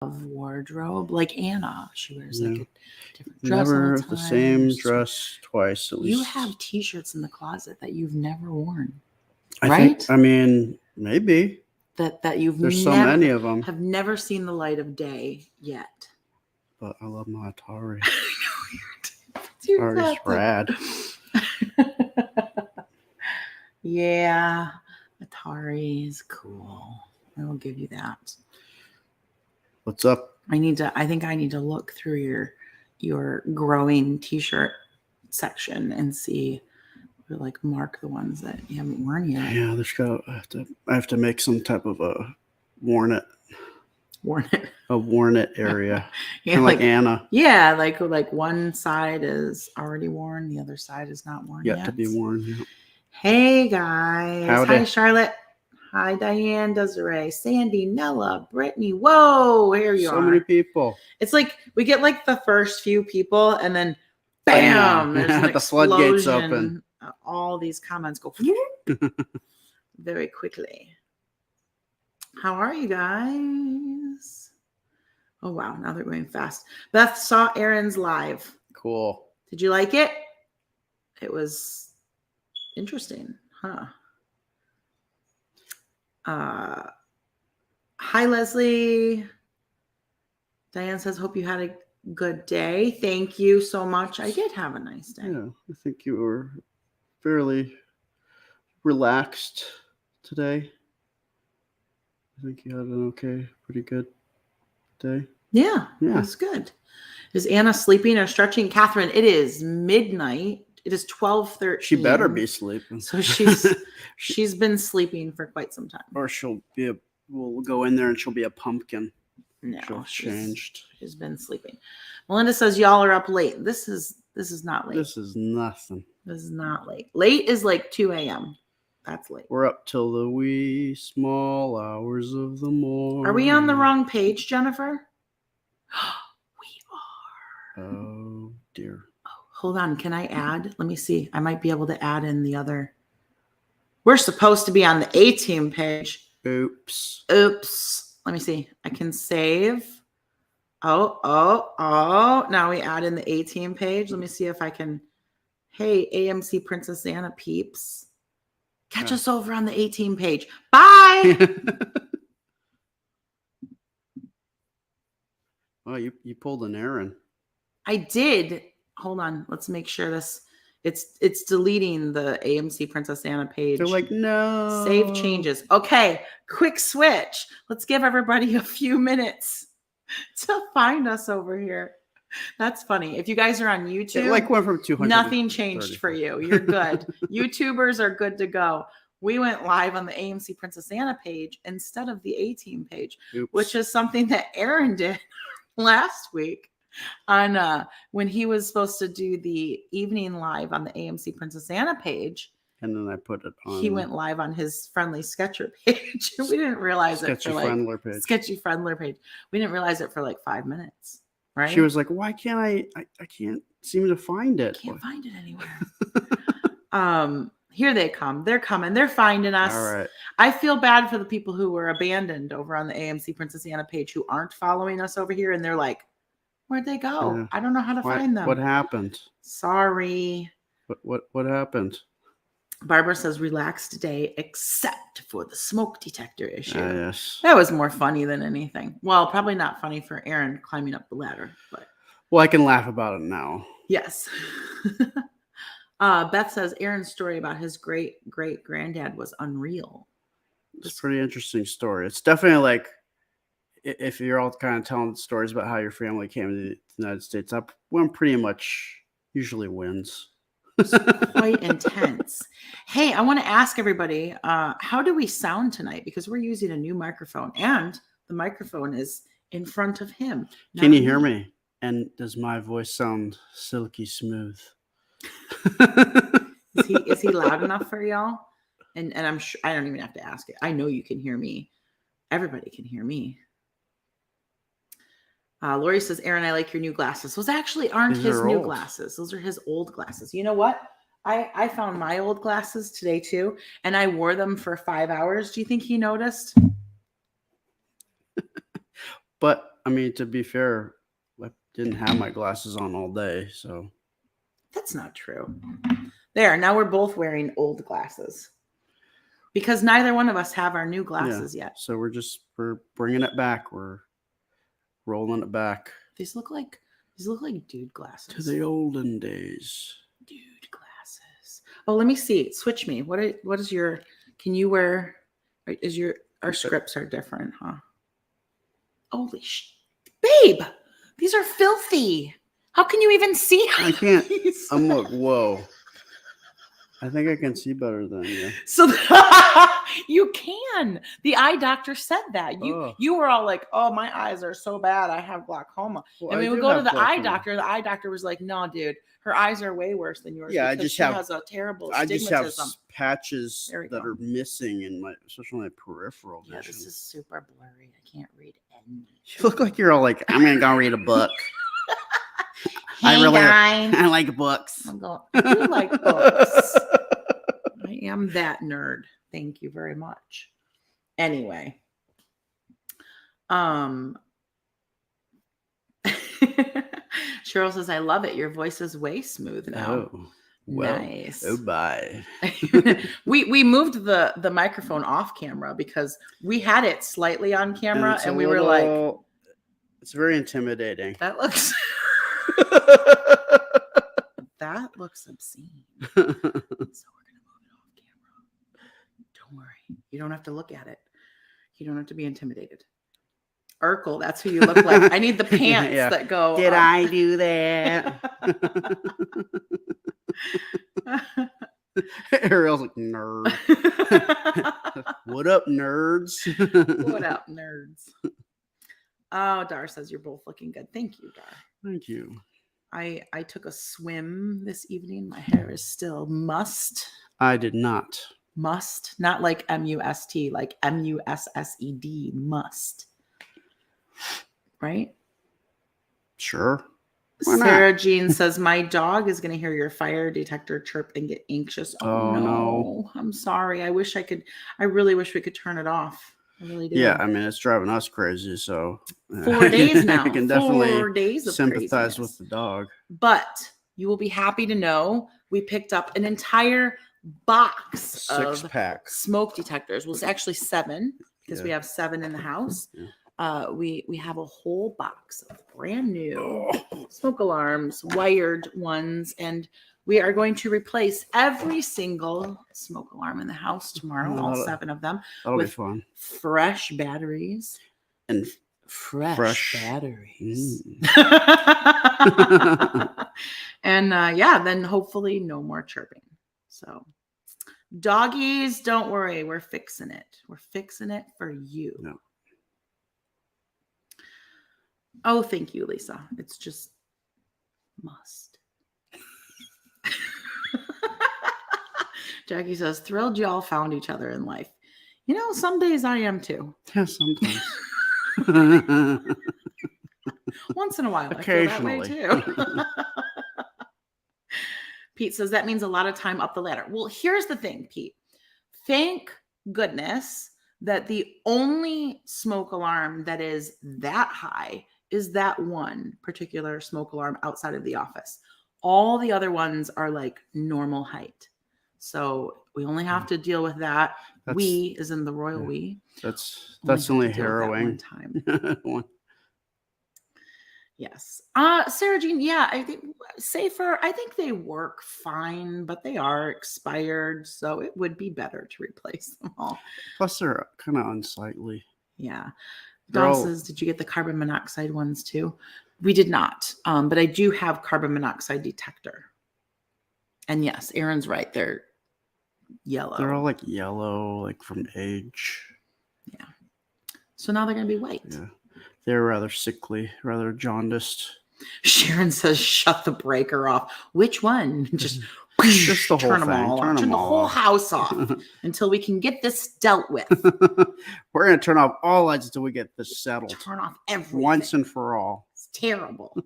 of wardrobe, like Anna. She wears like a different dress Never all the time. the same dress twice, at least. You have t-shirts in the closet that you've never worn, right? I mean, maybe. That you've There's so many of them. Have never seen the light of day yet. But I love my Atari. Atari's rad. Yeah, Atari is cool. I will give you that. What's up? I think I need to look through your growing t-shirt section and see, like, mark the ones that you haven't worn yet. Yeah, I have to make some type of a worn it area. Yeah, kind of like Anna. Yeah, like one side is already worn, the other side is not worn yet. To be worn. Yeah. Hey guys. Howdy. Hi Charlotte. Hi Diane, Desiree, Sandy, Nella, Brittany. Whoa, here you are. So many people. It's like we get like the first few people and then bam, there's an the floodgates open. All these comments go very quickly. How are you guys? Oh wow, now they're going fast. Beth saw Aaron's live. Cool. Did you like it? It was interesting, huh? Hi Leslie. Diane says, hope you had a good day. Thank you so much. I did have a nice day. Yeah, I think you were fairly relaxed today. I think you had an pretty good day. Yeah, it was good. Is Anna sleeping or stretching? Catherine, it is midnight. It is 12:13. She better be sleeping. So she's been sleeping for quite some time. Or we'll go in there and she'll be a pumpkin. No, changed. She's been sleeping. Melinda says y'all are up late. This is not late. This is nothing. This is not late. Late is like 2 a.m. That's late. We're up till the wee small hours of the morning. Are we on the wrong page, Jennifer? We are. Oh dear. Oh, hold on. Can I add? Let me see. I might be able to add in the other. We're supposed to be on the A-team page. Oops. Let me see. I can save. Oh. Now we add in the A-team page. Let me see if I can. Hey, AMC Princess Anna peeps. Catch us over on the A-team page. Bye. Oh, you pulled an Aaron. I did. Hold on. Let's make sure this. It's deleting the AMC Princess Anna page. They're like, no. Save changes. Okay, quick switch. Let's give everybody a few minutes to find us over here. That's funny. If you guys are on YouTube, it went from 200. Nothing changed for you. You're good. YouTubers are good to go. We went live on the AMC Princess Anna page instead of the A-team page, which is something that Aaron did last week on when he was supposed to do the evening live on the AMC Princess Anna page. And then I put it on. He went live on his Friendly Sketcher page. We didn't realize Sketchy Friendler page. We didn't realize it for like 5 minutes. Right? She was like, why can't I can't seem to find it. Can't find it anywhere. Here they come. They're coming. They're finding us. All right. I feel bad for the people who were abandoned over on the AMC Princess Anna page who aren't following us over here. And they're like, where'd they go? Yeah. I don't know how to find them. What happened? Sorry. What happened? Barbara says, relaxed day, except for the smoke detector issue. Yes. That was more funny than anything. Well, probably not funny for Aaron climbing up the ladder, but. Well, I can laugh about it now. Yes. Beth says Aaron's story about his great-great-granddad was unreal. It's a pretty interesting story. It's definitely like, if you're all kind of telling stories about how your family came to the United States, that one pretty much usually wins. It's quite intense. Hey, I want to ask everybody, how do we sound tonight? Because we're using a new microphone, and the microphone is in front of him. Can you hear me? And does my voice sound silky smooth? Is he loud enough for y'all? And I'm sure I don't even have to ask it. I know you can hear me. Everybody can hear me. Lori says, Aaron, I like your new glasses. Those actually aren't his new glasses. Those are his old glasses. You know what? I found my old glasses today too, and I wore them for 5 hours. Do you think he noticed? But I mean, to be fair, I didn't have my glasses on all day, so. That's not true. There, now we're both wearing old glasses because neither one of us have our new glasses yet. So we're bringing it back. We're rolling it back. These look like dude glasses. To the olden days. Dude glasses. Oh, let me see. Switch me. What is your? Can you wear? Our scripts are different, huh? Holy babe, these are filthy. How can you even see? I can't. I'm like, whoa. I think I can see better than you. So you can. The eye doctor said that. You were all like, "Oh, my eyes are so bad. I have glaucoma." Well, and we would go to the eye doctor. The eye doctor was like, "No, dude, her eyes are way worse than yours." Yeah, she has a terrible astigmatism. I just have patches that are missing in especially my peripheral vision. Yeah, this is super blurry. I can't read anything. You look like you're all like, "I'm gonna go read a book." I like books. I do like books. I am that nerd. Thank you very much. Anyway. Cheryl says, I love it. Your voice is way smooth now. Oh, well, nice. Oh, bye. we moved the microphone off camera because we had it slightly on camera and we were like, it's very intimidating. That looks that looks obscene. So we're gonna move it off camera. Don't worry. You don't have to look at it. You don't have to be intimidated. Urkel, that's who you look like. I need the pants that go. Did I do that? Ariel's like, nerd. What up, nerds? What up, nerds? Oh, Dar says you're both looking good. Thank you, Dar. Thank you. I took a swim this evening. My hair is still mussed. I did not. Must, not like M-U-S-T, like M-U-S-S-E-D, must. Right? Sure. Sarah Jean says, my dog is going to hear your fire detector chirp and get anxious. Oh, no. I'm sorry. I really wish we could turn it off. I really do. Yeah, I mean, it's driving us crazy, so. 4 days now. I can definitely 4 days of sympathize craziness. with the dog. But you will be happy to know we picked up an entire box of 6-pack smoke detectors. Well, it's actually 7 because we have 7 in the house. Yeah. We have a whole box of brand new smoke alarms, wired ones, and we are going to replace every single smoke alarm in the house tomorrow, all 7 of them. That'll be fun. Fresh batteries. And fresh batteries. Mm. And then hopefully no more chirping. So doggies, don't worry. We're fixing it. We're fixing it for you. No. Oh, thank you, Lisa. It's just must. Jackie says, thrilled y'all found each other in life. You know, some days I am too. Yeah, sometimes. Once in a while. Occasionally. I feel that way too. Pete says, that means a lot of time up the ladder. Well, here's the thing, Pete. Thank goodness that the only smoke alarm that is that high is that one particular smoke alarm outside of the office. All the other ones are like normal height. So we only have to deal with that. We is in the royal we. That's only harrowing. One time. Yes. Sarah Jean, I think safer. I think they work fine, but they are expired. So it would be better to replace them all. Plus they're kind of unsightly. Yeah. Dawn says, did you get the carbon monoxide ones too? We did not. But I do have carbon monoxide detector. And yes, Aaron's right. They're yellow. They're all like yellow, like from age. Yeah. So now they're going to be white. Yeah. They're rather sickly, rather jaundiced. Sharon says, shut the breaker off. Which one? Just the whole turn them thing. all Turn off. Turn the whole house off until we can get this dealt with. We're going to turn off all lights until we get this settled. Turn off everything. Once and for all. It's terrible.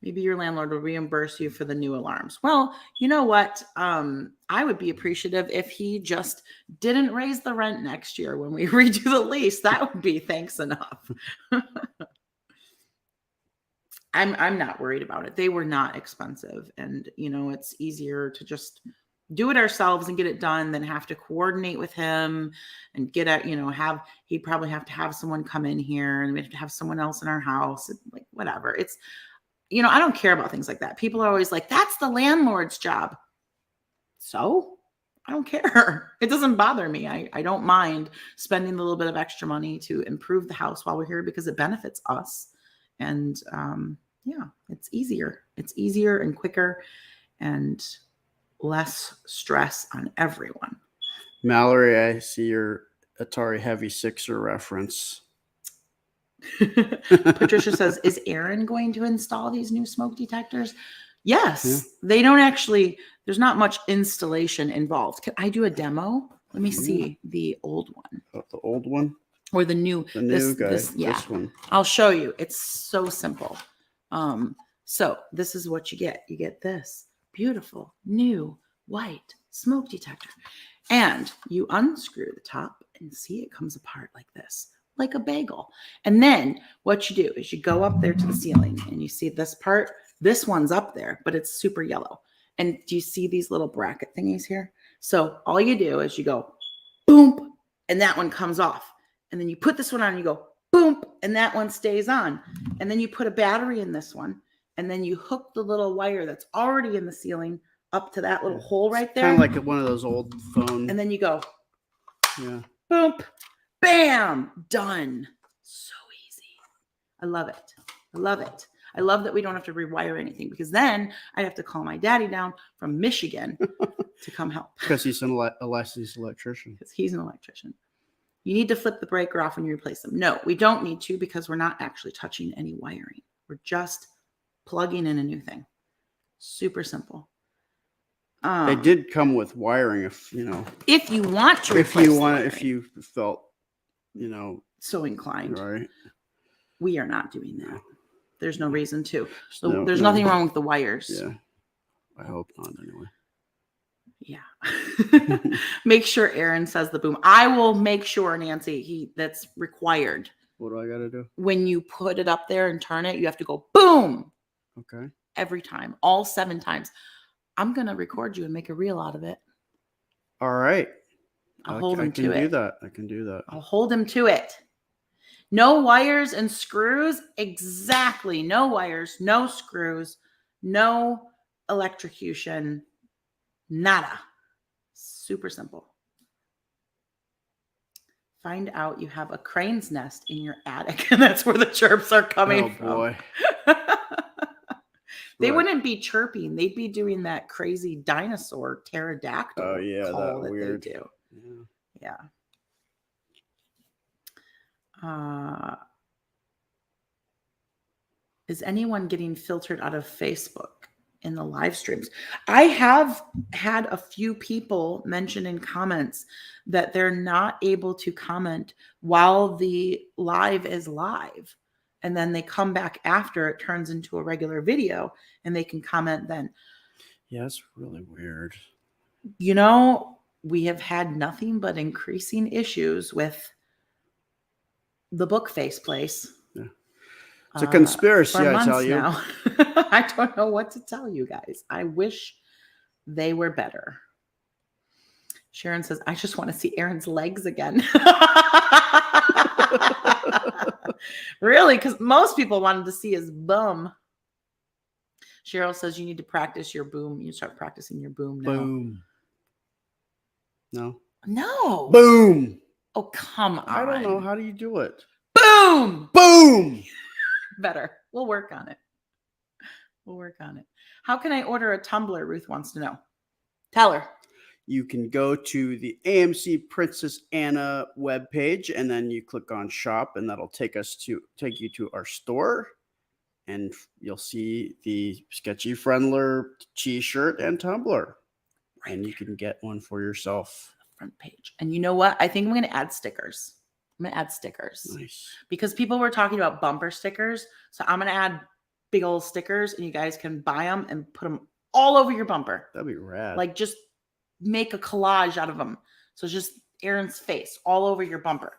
Maybe your landlord will reimburse you for the new alarms. Well, you know what? I would be appreciative if he just didn't raise the rent next year when we redo the lease. That would be thanks enough. I'm not worried about it. They were not expensive, and it's easier to just do it ourselves and get it done than have to coordinate with him and get at he'd probably have to have someone come in here, and we'd have to have someone else in our house, like whatever. It's I don't care about things like that. People are always like, that's the landlord's job. So I don't care. It doesn't bother me. I don't mind spending a little bit of extra money to improve the house while we're here because it benefits us. And yeah, it's easier. It's easier and quicker and less stress on everyone. Mallory, I see your Atari Heavy Sixer reference. Patricia says, is Aaron going to install these new smoke detectors? Yes. They don't actually, there's not much installation involved. Can I do a demo? Let me see the old one. Oh, the old one? Or the new guy. This one. I'll show you. It's so simple. So this is what you get. You get this beautiful new white smoke detector. And you unscrew the top and see it comes apart like this, like a bagel. And then what you do is you go up there to the ceiling and you see this part. This one's up there, but it's super yellow. And do you see these little bracket thingies here? So all you do is you go boom, and that one comes off. And then you put this one on and you go boom, and that one stays on. And then you put a battery in this one, and then you hook the little wire that's already in the ceiling up to that little hole right there. Kind of like one of those old phone. And then you go boom, bam, done. So easy. I love it. I love it. I love that we don't have to rewire anything, because then I have to call my daddy down from Michigan to come help. Because he's a licensed electrician. Because he's an electrician. You need to flip the breaker off when you replace them. No, we don't need to, because we're not actually touching any wiring. We're just plugging in a new thing. Super simple. They did come with wiring if you want to. If you felt, so inclined. Right. We are not doing that. There's no reason to. So there's nothing wrong with the wires. Yeah. I hope not anyway. Yeah. Make sure Aaron says the boom. I will make sure, Nancy, that's required. What do I got to do? When you put it up there and turn it, you have to go boom. Okay. Every time, all 7 times. I'm going to record you and make a reel out of it. All right. I'll hold him to it. I can do that. I'll hold him to it. No wires and screws. Exactly. No wires, no screws, no electrocution. Nada. Super simple. Find out you have a crane's nest in your attic, and that's where the chirps are coming from. Oh, boy. They wouldn't be chirping. They'd be doing that crazy dinosaur pterodactyl. Oh, yeah, call that weird. They do. Yeah. Is anyone getting filtered out of Facebook in the live streams? I have had a few people mention in comments that they're not able to comment while the live is live. And then they come back after it turns into a regular video and they can comment then. Yeah, it's really weird. We have had nothing but increasing issues with the book face place. Yeah. It's a conspiracy, I tell you. Now. I don't know what to tell you guys. I wish they were better. Sharon says, I just want to see Aaron's legs again. Really? Because most people wanted to see his bum. Cheryl says you need to practice your boom. You start practicing your boom now. Boom. No. Boom. Oh, come on. I don't know. How do you do it? Boom. Boom. Better. We'll work on it. How can I order a tumbler? Ruth wants to know. Tell her. You can go to the AMC Princess Anna webpage, and then you click on shop, and that'll take you to our store, and you'll see the Sketchy Friendler t-shirt and tumbler, and you can get one for yourself. Front page. And you know what? I think I'm going to add stickers. Nice. Because people were talking about bumper stickers, so I'm going to add big old stickers, and you guys can buy them and put them all over your bumper. That'd be rad. Like just make a collage out of them. So it's just Aaron's face all over your bumper.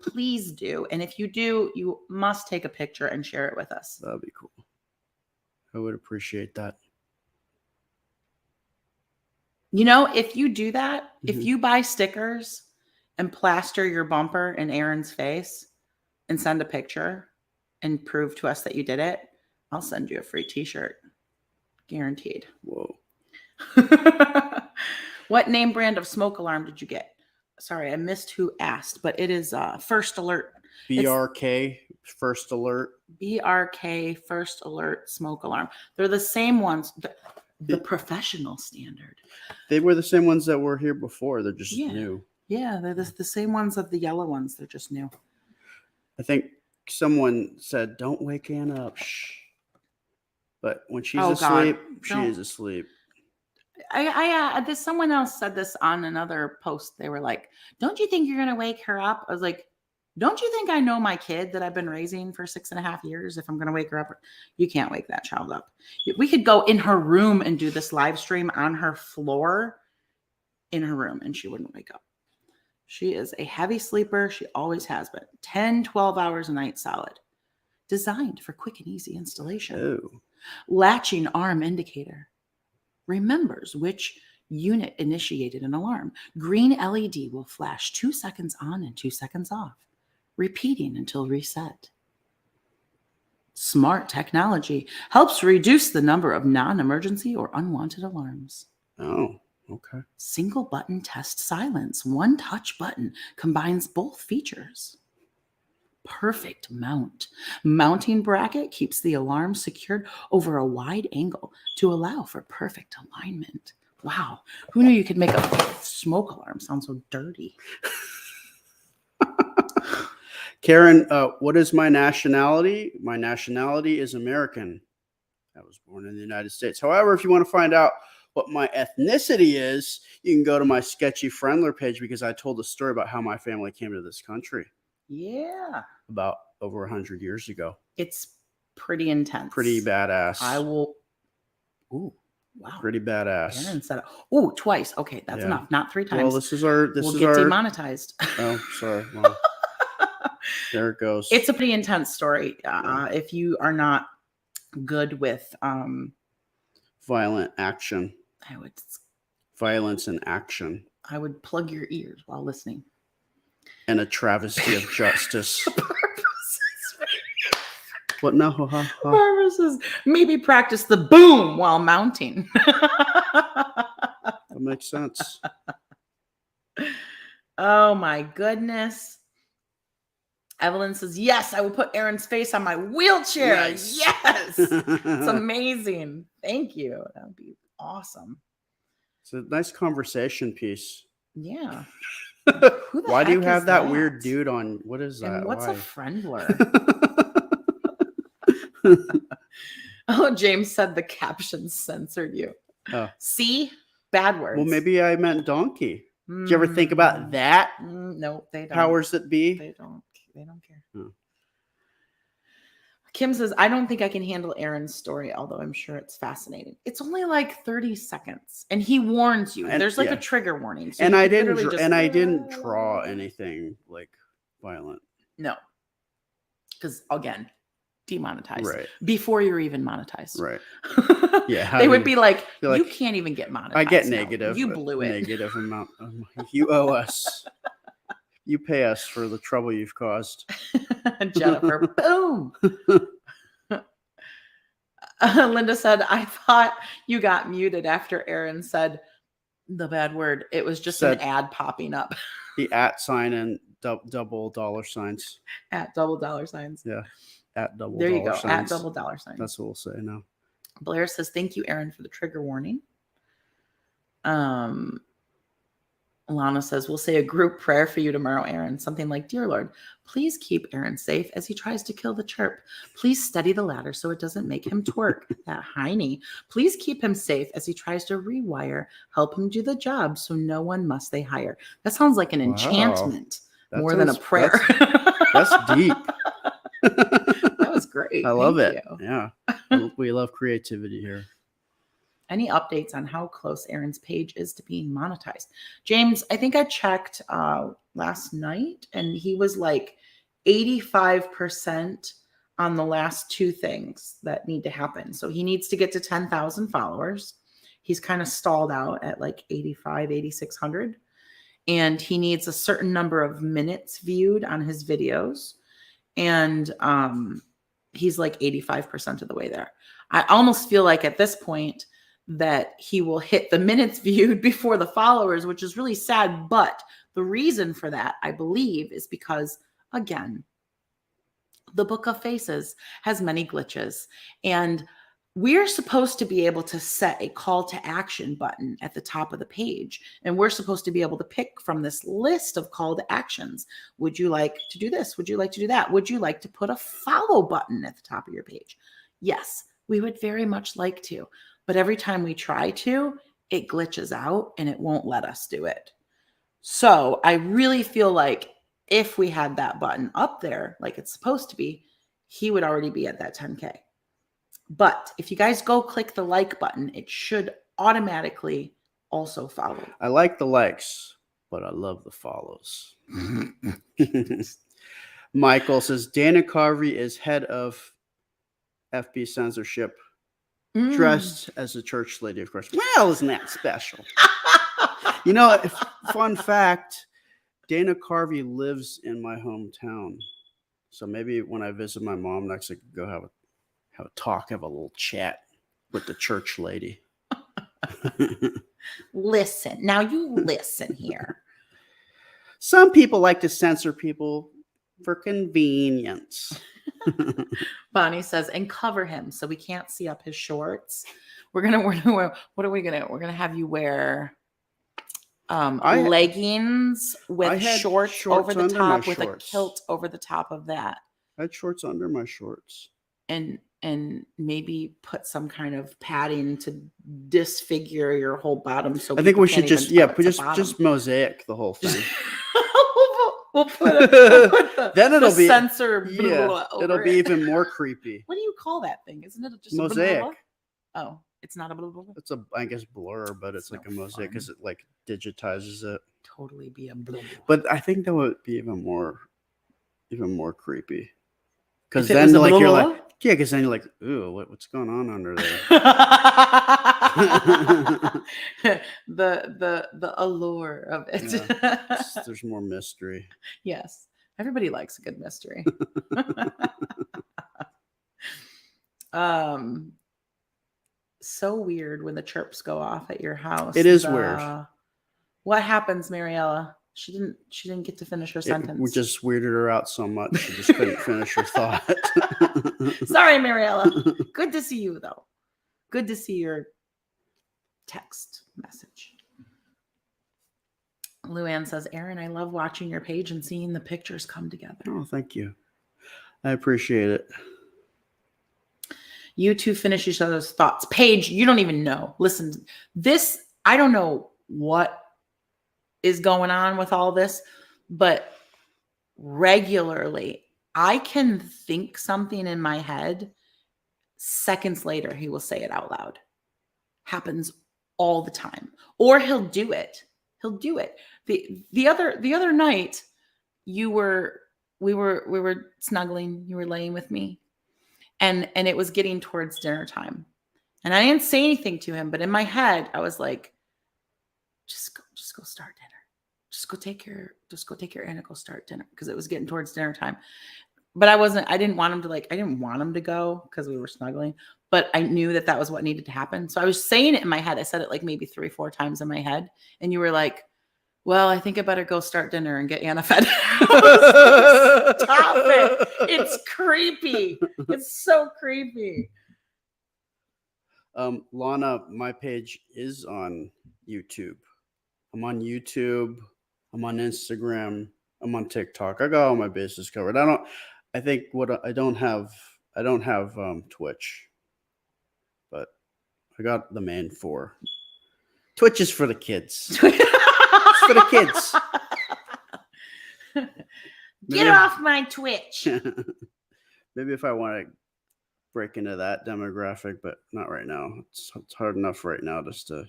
Please do. And if you do, you must take a picture and share it with us. That'd be cool. I would appreciate that. You know, if you do that, if you buy stickers and plaster your bumper in Aaron's face and send a picture and prove to us that you did it, I'll send you a free t-shirt. Guaranteed. Whoa. What name brand of smoke alarm did you get? Sorry, I missed who asked, but it is First Alert. BRK, First Alert. BRK First Alert smoke alarm. They're the same ones, the professional standard. They were the same ones that were here before. They're just new. Yeah, they're the same ones of the yellow ones. They're just new. I think someone said, "Don't wake Anna up." Shh. But when she's asleep, she is asleep. Someone else said this on another post. They were like, "Don't you think you're gonna wake her up?" I was like, "Don't you think I know my kid that I've been raising for 6.5 years? If I'm gonna wake her up, you can't wake that child up. We could go in her room and do this live stream on her floor in her room, and she wouldn't wake up. She is a heavy sleeper. She always has been. 10, 12 hours a night solid. Designed for quick and easy installation. Oh. Latching arm indicator. Remembers which unit initiated an alarm. Green LED will flash 2 seconds on and 2 seconds off, repeating until reset. Smart technology helps reduce the number of non-emergency or unwanted alarms. Oh, okay. Single button test silence. One touch button combines both features. Perfect mount. Mounting bracket keeps the alarm secured over a wide angle to allow for perfect alignment. Wow. Who knew you could make a smoke alarm sound so dirty? Karen, what is my nationality? My nationality is American. I was born in the United States. However, if you want to find out what my ethnicity is, you can go to my Sketchy Friendler page because I told a story about how my family came to this country. Yeah. About over 100 years ago. It's pretty intense. Pretty badass. I will. Ooh, wow. Pretty badass. Aaron said, "Ooh, twice." Okay, that's enough. Not 3 times. Well, this is our. We'll get demonetized. Oh, sorry. Well, there it goes. It's a pretty intense story. If you are not good with violent action, violence and action. I would plug your ears while listening. And a travesty of justice. What now? Barbara says, maybe practice the boom while mounting. That makes sense. Oh my goodness. Evelyn says, yes, I will put Aaron's face on my wheelchair. Nice. Yes. It's amazing. Thank you. That would be awesome. It's a nice conversation piece. Yeah. Why do you have that weird dude on? What is that? And what's Why? a friendler? Oh, James said the captions censored you. Oh. See? Bad words. Well, maybe I meant donkey. Did you ever think about that? No, they don't. Powers that be? They don't care. Oh. Kim says, I don't think I can handle Aaron's story, although I'm sure it's fascinating. It's only like 30 seconds. And he warns you. And there's like a trigger warning. So I didn't draw anything like violent. No. Because again, demonetized. Right. Before you're even monetized. Right. Yeah. They would be like, you can't even get monetized. I get negative. You blew it. Negative amount. You owe us. You pay us for the trouble you've caused. Jennifer, boom. Linda said, I thought you got muted after Aaron said the bad word. It was just an ad popping up. The @ sign and double dollar signs. At double dollar signs. Yeah. At double there dollar you go. signs. At double dollar signs. That's what we'll say now. Blair says, thank you, Aaron, for the trigger warning. Alana says, we'll say a group prayer for you tomorrow, Aaron. Something like, dear Lord, please keep Aaron safe as he tries to kill the chirp. Please steady the ladder so it doesn't make him twerk. That hiney. Please keep him safe as he tries to rewire. Help him do the job so no one must they hire. That sounds like an enchantment more than a prayer. That's deep. That was great. great. I love Thank it. you. Yeah. We love creativity here. Any updates on how close Aaron's page is to being monetized? James, I think I checked last night and he was like 85% on the last two things that need to happen. So he needs to get to 10,000 followers. He's kind of stalled out at like 8,600. And he needs a certain number of minutes viewed on his videos. And he's like 85% of the way there. I almost feel like at this point, that he will hit the minutes viewed before the followers, which is really sad. But the reason for that, I believe, is because, again, the Book of Faces has many glitches. And we're supposed to be able to set a call to action button at the top of the page. And we're supposed to be able to pick from this list of call to actions. Would you like to do this? Would you like to do that? Would you like to put a follow button at the top of your page? Yes, we would very much like to. But every time we try to, it glitches out and it won't let us do it. So I really feel like if we had that button up there, like it's supposed to be, he would already be at that 10K. But if you guys go click the like button, it should automatically also follow. I like the likes, but I love the follows. Michael says Dana Carvey is head of FB censorship, dressed as a church lady, of course. Well, isn't that special? You know, fun fact, Dana Carvey lives in my hometown. So maybe when I visit my mom next, I could go have a talk, have a little chat with the church lady. Listen. Now you listen here. Some people like to censor people for convenience. Bonnie says, and cover him so we can't see up his shorts. What are we gonna have you wear? Leggings with shorts over the top with a kilt over the top of that. I had shorts under my shorts. And maybe put some kind of padding to disfigure your whole bottom. So I think we should just mosaic the whole thing. we'll put then it'll be censor. It'll be even more creepy. What do you call that thing? Isn't it just mosaic? Oh, it's not a blah, blah, blah. It's I guess blur, but it's like a mosaic because it like digitizes it. Totally be a blur. But I think that would be even more creepy. Because then like you're like, yeah, because then you're like, ooh, what's going on under there? the allure of it. Yeah, there's more mystery. Yes. Everybody likes a good mystery. So weird when the chirps go off at your house. It is weird. What happens, Mariella? She didn't get to finish her sentence. We just weirded her out so much she just couldn't finish her thought. Sorry, Mariella. Good to see you though. Good to see your text message. Luann says, Aaron, I love watching your page and seeing the pictures come together. Oh, thank you. I appreciate it. You two finish each other's thoughts. Paige, you don't even know. Listen, this, I don't know what is going on with all this, but regularly I can think something in my head. Seconds later, he will say it out loud. Happens all the time. Or he'll do it. He'll do it. The other night, we were snuggling. You were laying with me, and it was getting towards dinner time, and I didn't say anything to him, but in my head, I was like, "Just go start dinner. Just go take your Anna, and go start dinner," because it was getting towards dinner time. But I didn't want him to go because we were snuggling, but I knew that was what needed to happen. So I was saying it in my head. I said it like maybe 3-4 times in my head. And you were like, well, I think I better go start dinner and get Anna fed. Stop it. It's creepy. It's so creepy. Lana, my page is on YouTube. I'm on YouTube. I'm on Instagram. I'm on TikTok. I got all my bases covered. I don't have Twitch, but I got the main 4. Twitch is for the kids. It's for the kids. Get off my Twitch. Maybe if I want to break into that demographic, but not right now. It's hard enough right now just to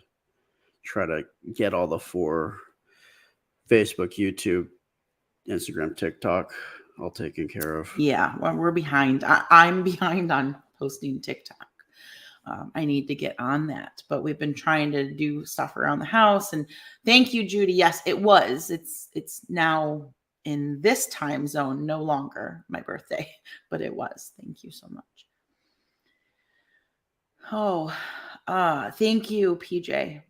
try to get all the 4 Facebook, YouTube, Instagram, TikTok all taken care of. Yeah, well, we're behind. I'm behind on posting TikTok. I need to get on that, but we've been trying to do stuff around the house. And thank you, Judy. Yes, it was. It's now in this time zone, no longer my birthday, but it was. Thank you so much. Oh, thank you, PJ.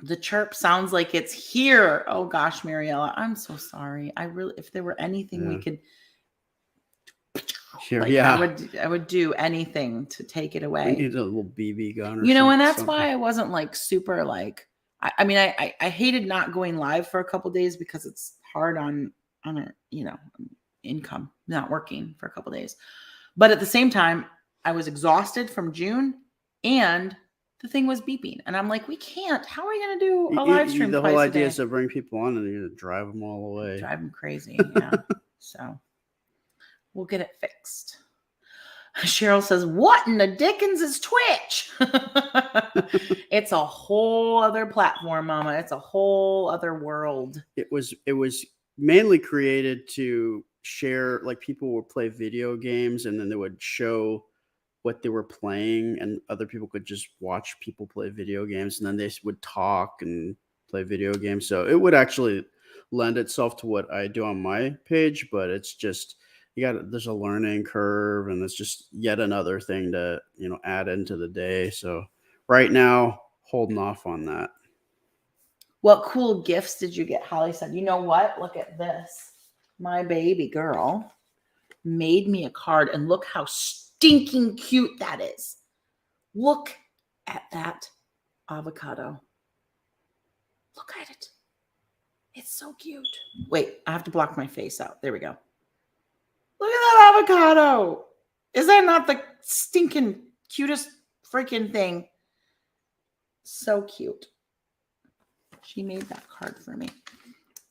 The chirp sounds like it's here. Oh gosh, Mariella, I'm so sorry. I really, if there were anything we could, Sure, like, I would do anything to take it away. We need a little BB gun or and that's why I wasn't like super like, I mean, I hated not going live for a couple days because it's hard on our, income, not working for a couple days. But at the same time, I was exhausted from June and the thing was beeping. And I'm like, we can't. How are we going to do a live stream? The whole idea is to bring people on and you're going to drive them all away. Drive them crazy. Yeah. So we'll get it fixed. Cheryl says, what in the dickens is Twitch? It's a whole other platform, Mama. It's a whole other world. It was mainly created to share, like people would play video games and then they would show what they were playing and other people could just watch people play video games and then they would talk and play video games. So it would actually lend itself to what I do on my page, but it's just, there's a learning curve and it's just yet another thing to, add into the day. So right now, holding off on that. What cool gifts did you get? Holly said, you know what? Look at this. My baby girl made me a card and look how stinking cute that is. Look at that avocado. Look at it. It's so cute. Wait, I have to block my face out. There we go. Look at that avocado. Is that not the stinking cutest freaking thing? So cute. She made that card for me.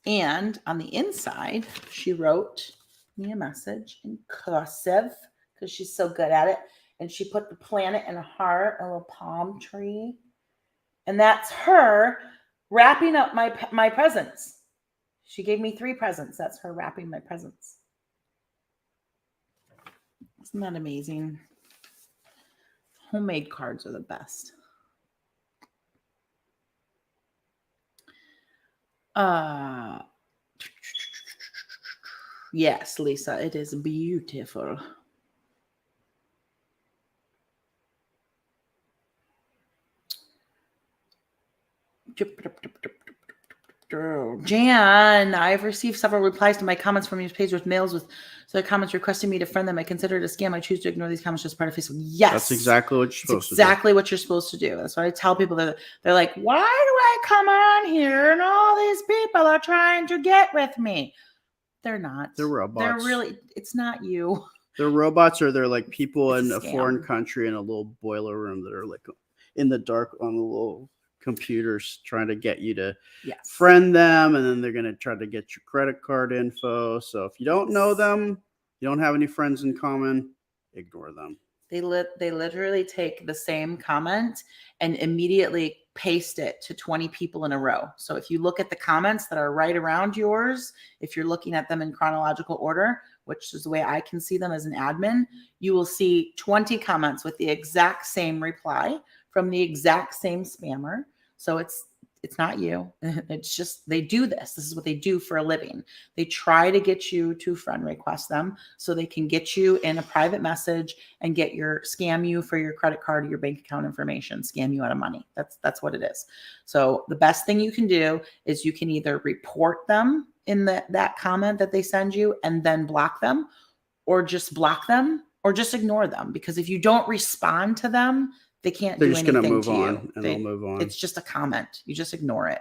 And on the inside, she wrote me a message in cursive because she's so good at it. And she put the planet and a heart, a little palm tree. And that's her wrapping up my presents. She gave me 3 presents. That's her wrapping my presents. Isn't that amazing? Homemade cards are the best. Yes, Lisa, it is beautiful. Jan, I've received several replies to my comments from your page with mails with the comments requesting me to friend them. I consider it a scam. I choose to ignore these comments just part of Facebook. Yes. That's exactly what you're supposed to do. Exactly what you're supposed to do. That's what I tell people. They're like, why do I come on here and all these people are trying to get with me? They're not. They're robots. They're really, it's not you. They're robots or they're like people in a foreign country in a little boiler room that are like in the dark on the little computers trying to get you to friend them, and then they're going to try to get your credit card info. So if you don't know them, you don't have any friends in common, ignore them. They literally take the same comment and immediately paste it to 20 people in a row. So if you look at the comments that are right around yours, if you're looking at them in chronological order, which is the way I can see them as an admin, you will see 20 comments with the exact same reply from the exact same spammer. So it's not you. It's just, they do this. This is what they do for a living. They try to get you to friend request them so they can get you in a private message and scam you for your credit card or your bank account information, scam you out of money. That's what it is. So the best thing you can do is you can either report them in that comment that they send you and then block them, or just block them, or just ignore them. Because if you don't respond to them, they can't do anything to you. They're just going to move on and they'll move on. It's just a comment. You just ignore it.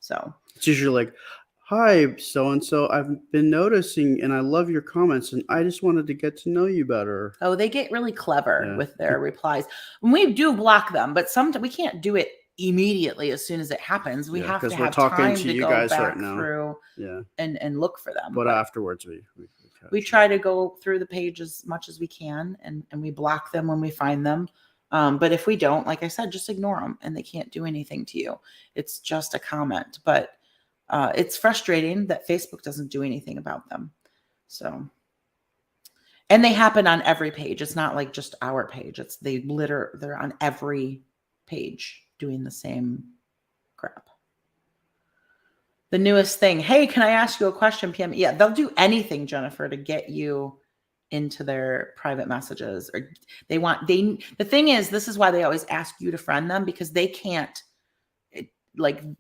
So it's usually like, hi, so-and-so, I've been noticing and I love your comments and I just wanted to get to know you better. Oh, they get really clever with their replies. And we do block them, but sometimes we can't do it immediately as soon as it happens. We have to have time to go back through and look for them. But afterwards we We try to go through the page as much as we can, and we block them when we find them. But if we don't, like I said, just ignore them, and they can't do anything to you. It's just a comment. But it's frustrating that Facebook doesn't do anything about them. So, and they happen on every page. It's not like just our page. It's they're on every page doing the same crap. The newest thing. Hey, can I ask you a question, PM? Yeah, they'll do anything, Jennifer, to get you into their private messages. Or the thing is, this is why they always ask you to friend them, because they can't,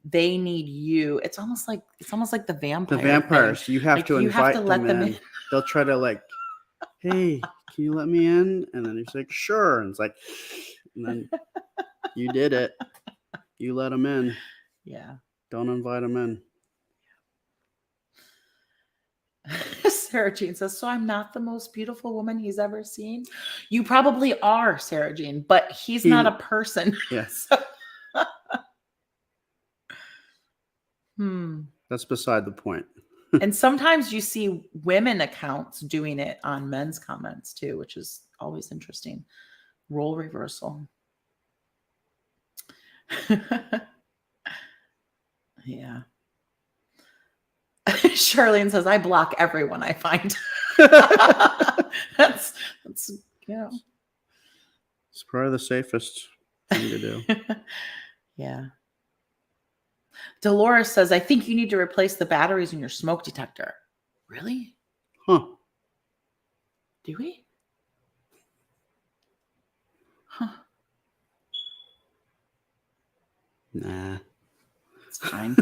they need you. It's almost like the vampire. The vampires. Thing. You have to invite them in. They'll try to like, hey, can you let me in? And then he's like, sure. And it's like, and then you did it. You let them in. Yeah. Don't invite them in. Sarah Jean says, so I'm not the most beautiful woman he's ever seen. You probably are, Sarah Jean, but he's not a person. Yes. That's beside the point. And sometimes you see women accounts doing it on men's comments too, which is always interesting. Role reversal. Yeah. Charlene says, I block everyone I find. that's It's probably the safest thing to do. Yeah. Dolores says, I think you need to replace the batteries in your smoke detector. Really? Huh. Do we? Huh. Nah. It's fine.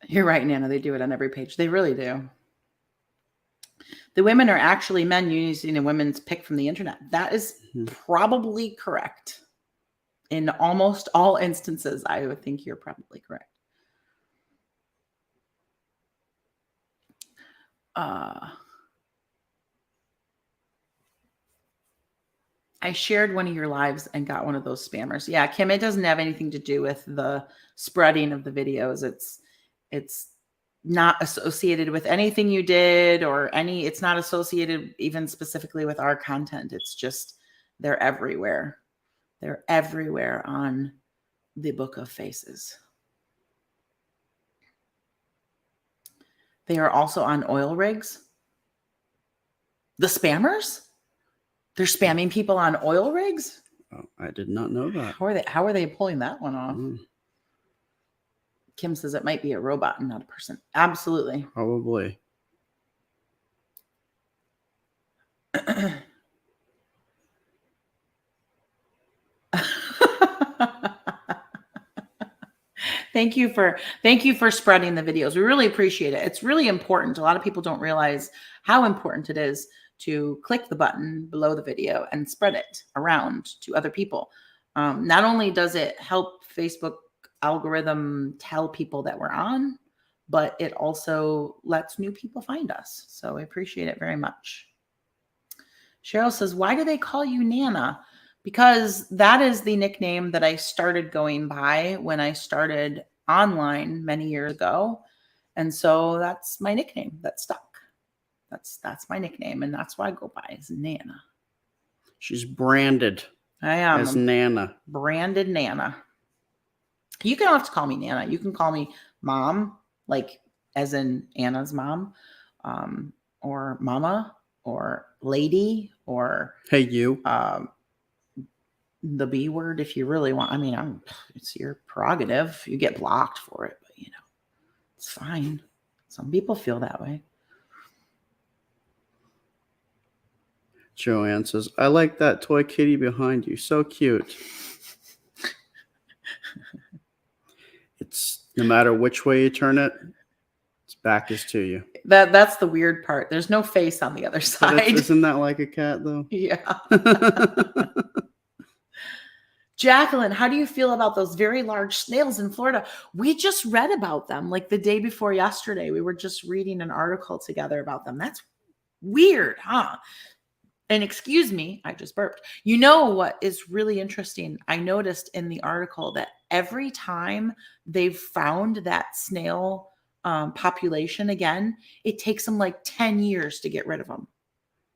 You're right, Nana. They do it on every page. They really do. The women are actually men using a women's pick from the internet. That is probably correct. In almost all instances, I would think you're probably correct. I shared one of your lives and got one of those spammers. Yeah, Kim, it doesn't have anything to do with the spreading of the videos. It's not associated with anything you did it's not associated even specifically with our content. It's just, they're everywhere. They're everywhere on the Book of Faces. They are also on oil rigs. The spammers? They're spamming people on oil rigs? Oh, I did not know that. How are they pulling that one off? Kim says it might be a robot and not a person. Absolutely. Probably. Thank you for spreading the videos. We really appreciate it. It's really important. A lot of people don't realize how important it is to click the button below the video and spread it around to other people. Not only does it help Facebook algorithm tell people that we're on, but it also lets new people find us. So I appreciate it very much. Cheryl says, why do they call you Nana? Because that is the nickname that I started going by when I started online many years ago. And so that's my nickname that stuck. That's my nickname. And that's why I go by as Nana. She's branded. I am. As Nana. Branded Nana. You don't have to call me Nana. You can call me Mom, like as in Anna's mom, or Mama, or Lady, or Hey you. The B word if you really want. I mean, it's your prerogative. You get blocked for it, but it's fine. Some people feel that way. Joanne says, I like that toy kitty behind you. So cute. It's no matter which way you turn it, its back is to you. That's the weird part. There's no face on the other side. Isn't that like a cat though? Yeah. Jacqueline, how do you feel about those very large snails in Florida? We just read about them like the day before yesterday. We were just reading an article together about them. That's weird, huh? And excuse me, I just burped. You know what is really interesting? I noticed in the article that every time they've found that snail population again, it takes them like 10 years to get rid of them.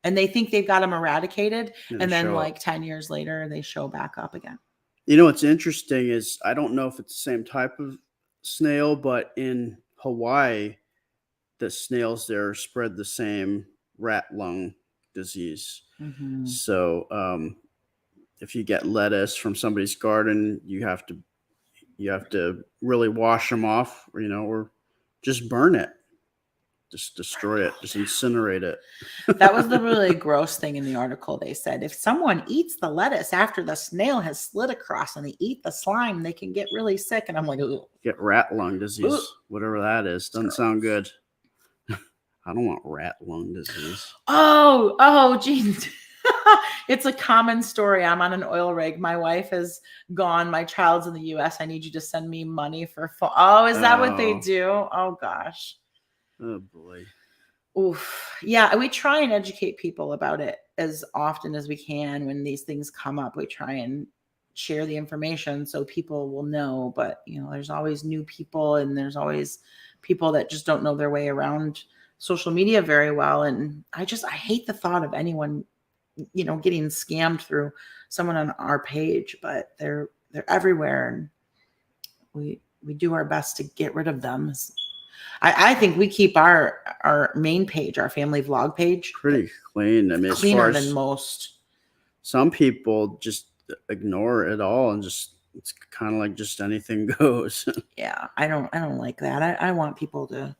And they think they've got them eradicated. And then like 10 years later, they show back up again. You know, what's interesting is I don't know if it's the same type of snail, but in Hawaii, the snails there spread the same rat lung disease. Mm-hmm. So if you get lettuce from somebody's garden, you have to really wash them off, or just burn it. Just destroy it. Just incinerate it. That was the really gross thing in the article. They said if someone eats the lettuce after the snail has slid across and they eat the slime, they can get really sick. And I'm like, ugh. Get rat lung disease, Ugh. whatever that is. Doesn't sound good. I don't want rat lung disease. Oh, geez. It's a common story. I'm on an oil rig. My wife is gone. My child's in the U.S. I need you to send me money for phone. Oh, is that what they do? Oh, gosh. Oh, boy. Oof. Yeah, we try and educate people about it as often as we can. When these things come up, we try and share the information so people will know. But, there's always new people, and there's always people that just don't know their way around social media very well. And I hate the thought of anyone, getting scammed through someone on our page, but they're everywhere. And we do our best to get rid of them. I think we keep our main page, our family vlog page, pretty clean. I mean, cleaner than most. Some people just ignore it all and it's kind of like just anything goes. Yeah, I don't like that. I want people to,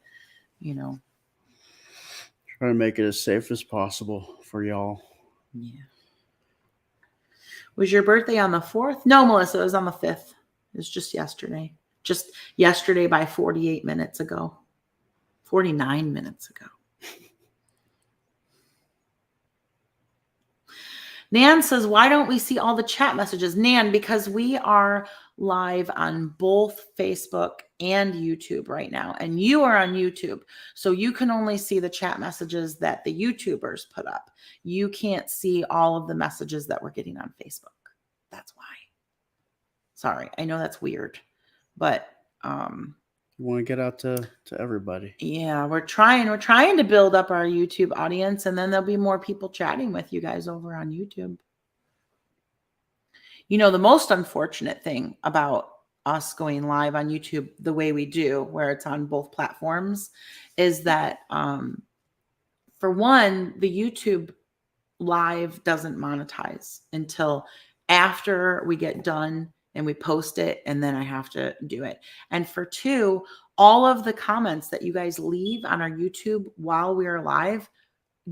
try to make it as safe as possible for y'all. Yeah. Was your birthday on the 4th? No, Melissa, it was on the 5th. It was just yesterday. Just yesterday by 48 minutes ago. 49 minutes ago. Nan says, why don't we see all the chat messages? Nan, because we are live on both Facebook and YouTube right now. And you are on YouTube. So you can only see the chat messages that the YouTubers put up. You can't see all of the messages that we're getting on Facebook. That's why. Sorry, I know that's weird. But you want to get out to everybody. Yeah, we're trying to build up our YouTube audience, and then there'll be more people chatting with you guys over on YouTube. The most unfortunate thing about us going live on YouTube the way we do, where it's on both platforms, is that for one, the YouTube live doesn't monetize until after we get done and we post it, and then I have to do it. And for two, all of the comments that you guys leave on our YouTube while we're live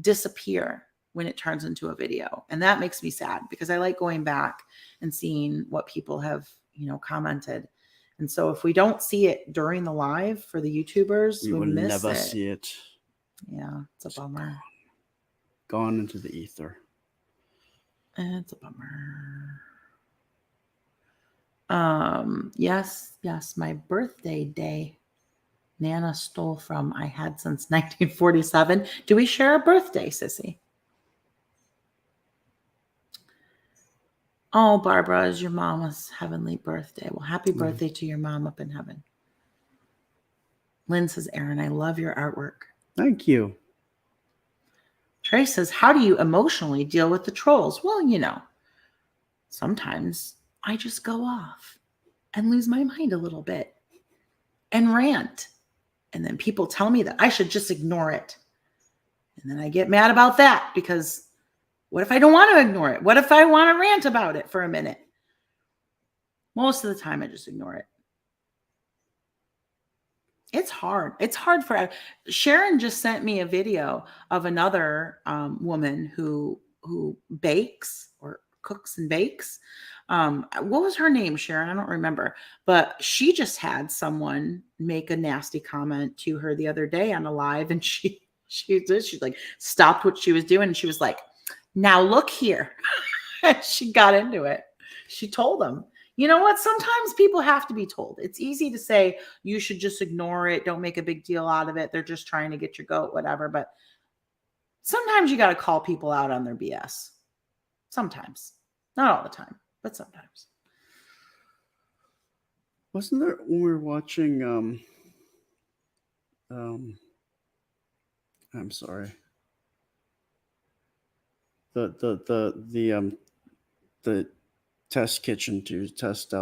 disappear when it turns into a video. And that makes me sad because I like going back and seeing what people have, commented. And so if we don't see it during the live for the YouTubers, we will never see it. Yeah, it's a bummer. Gone into the ether. It's a bummer. Yes, my birthday day. Nana stole from I had since 1947. Do we share a birthday, Sissy? Oh, Barbara, is your mama's heavenly birthday. Well, happy birthday to your mom up in heaven. Lynn says, Aaron, I love your artwork. Thank you. Trey says, how do you emotionally deal with the trolls? Well, sometimes I just go off and lose my mind a little bit and rant. And then people tell me that I should just ignore it. And then I get mad about that because what if I don't want to ignore it? What if I want to rant about it for a minute? Most of the time I just ignore it. It's hard. It's hard for Sharon just sent me a video of another woman who bakes or cooks and bakes. What was her name, Sharon? I don't remember, but she just had someone make a nasty comment to her the other day on a live, and she like stopped what she was doing, and she was like, "Now look here." And she got into it. She told them, you know what? Sometimes people have to be told. It's easy to say you should just ignore it. Don't make a big deal out of it. They're just trying to get your goat, whatever. But sometimes you got to call people out on their BS. Sometimes. Not all the time, but sometimes. Wasn't there when we were watching I'm sorry. The test kitchen test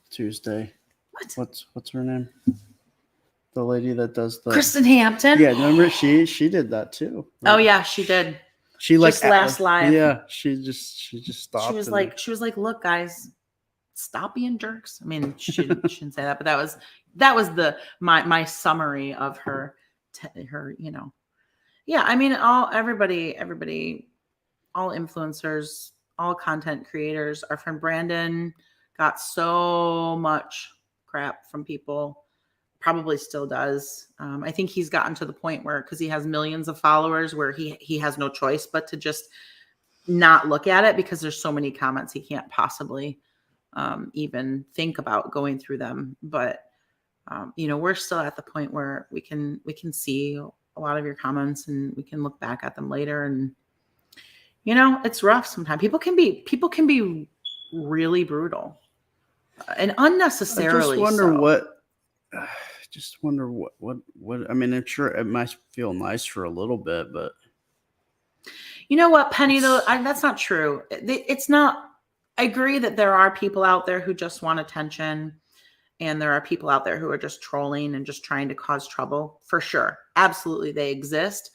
Tuesday. What's her name? The lady that does the Kristen Hampton. Yeah, remember she did that too. Oh yeah, she did. She like Just last live. Yeah, she just stopped. She was like, look, guys, stop being jerks. I mean, she shouldn't say that, but that was my summary of her, yeah. I mean, everybody, all influencers, all content creators. Our friend Brandon got so much crap from people, probably still does. I think he's gotten to the point where, because he has millions of followers, where he has no choice but to just not look at it, because there's so many comments he can't possibly even think about going through them. But we're still at the point where we can see a lot of your comments, and we can look back at them later, and it's rough sometimes. People can be really brutal and unnecessarily. I just wonder what I mean, I'm sure it might feel nice for a little bit, but you know what, Penny, though, that's not true. It's not. I agree that there are people out there who just want attention, and there are people out there who are just trolling and just trying to cause trouble. For sure. Absolutely. They exist.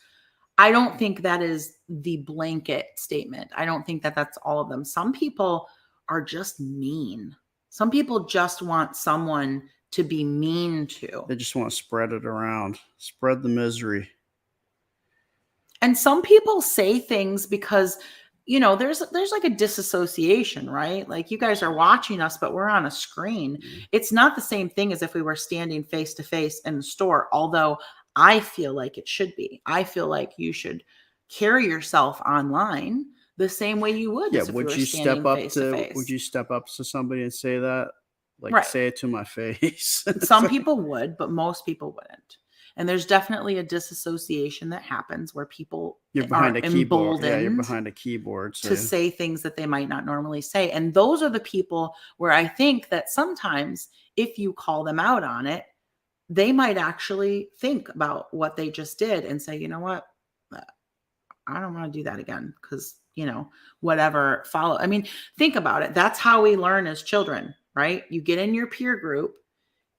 I don't think that is the blanket statement. I don't think that that's all of them. Some people are just mean. Some people just want someone to be mean to. They just want to spread it around, spread the misery. And some people say things because, there's like a disassociation, right? Like, you guys are watching us, but we're on a screen. It's not the same thing as if we were standing face to face in the store, although I feel like it should be. I feel like you should carry yourself online the same way you would. Yeah, would you step up to somebody and say that? Like, right. Say it to my face. Some people would, but most people wouldn't. And there's definitely a disassociation that happens where people you're behind are a keyboard. emboldened. Yeah, you're behind a keyboard to say things that they might not normally say. And those are the people where I think that sometimes if you call them out on it, they might actually think about what they just did and say, you know what, I don't want to do that again, because, whatever follow. I mean, think about it. That's how we learn as children, right? You get in your peer group,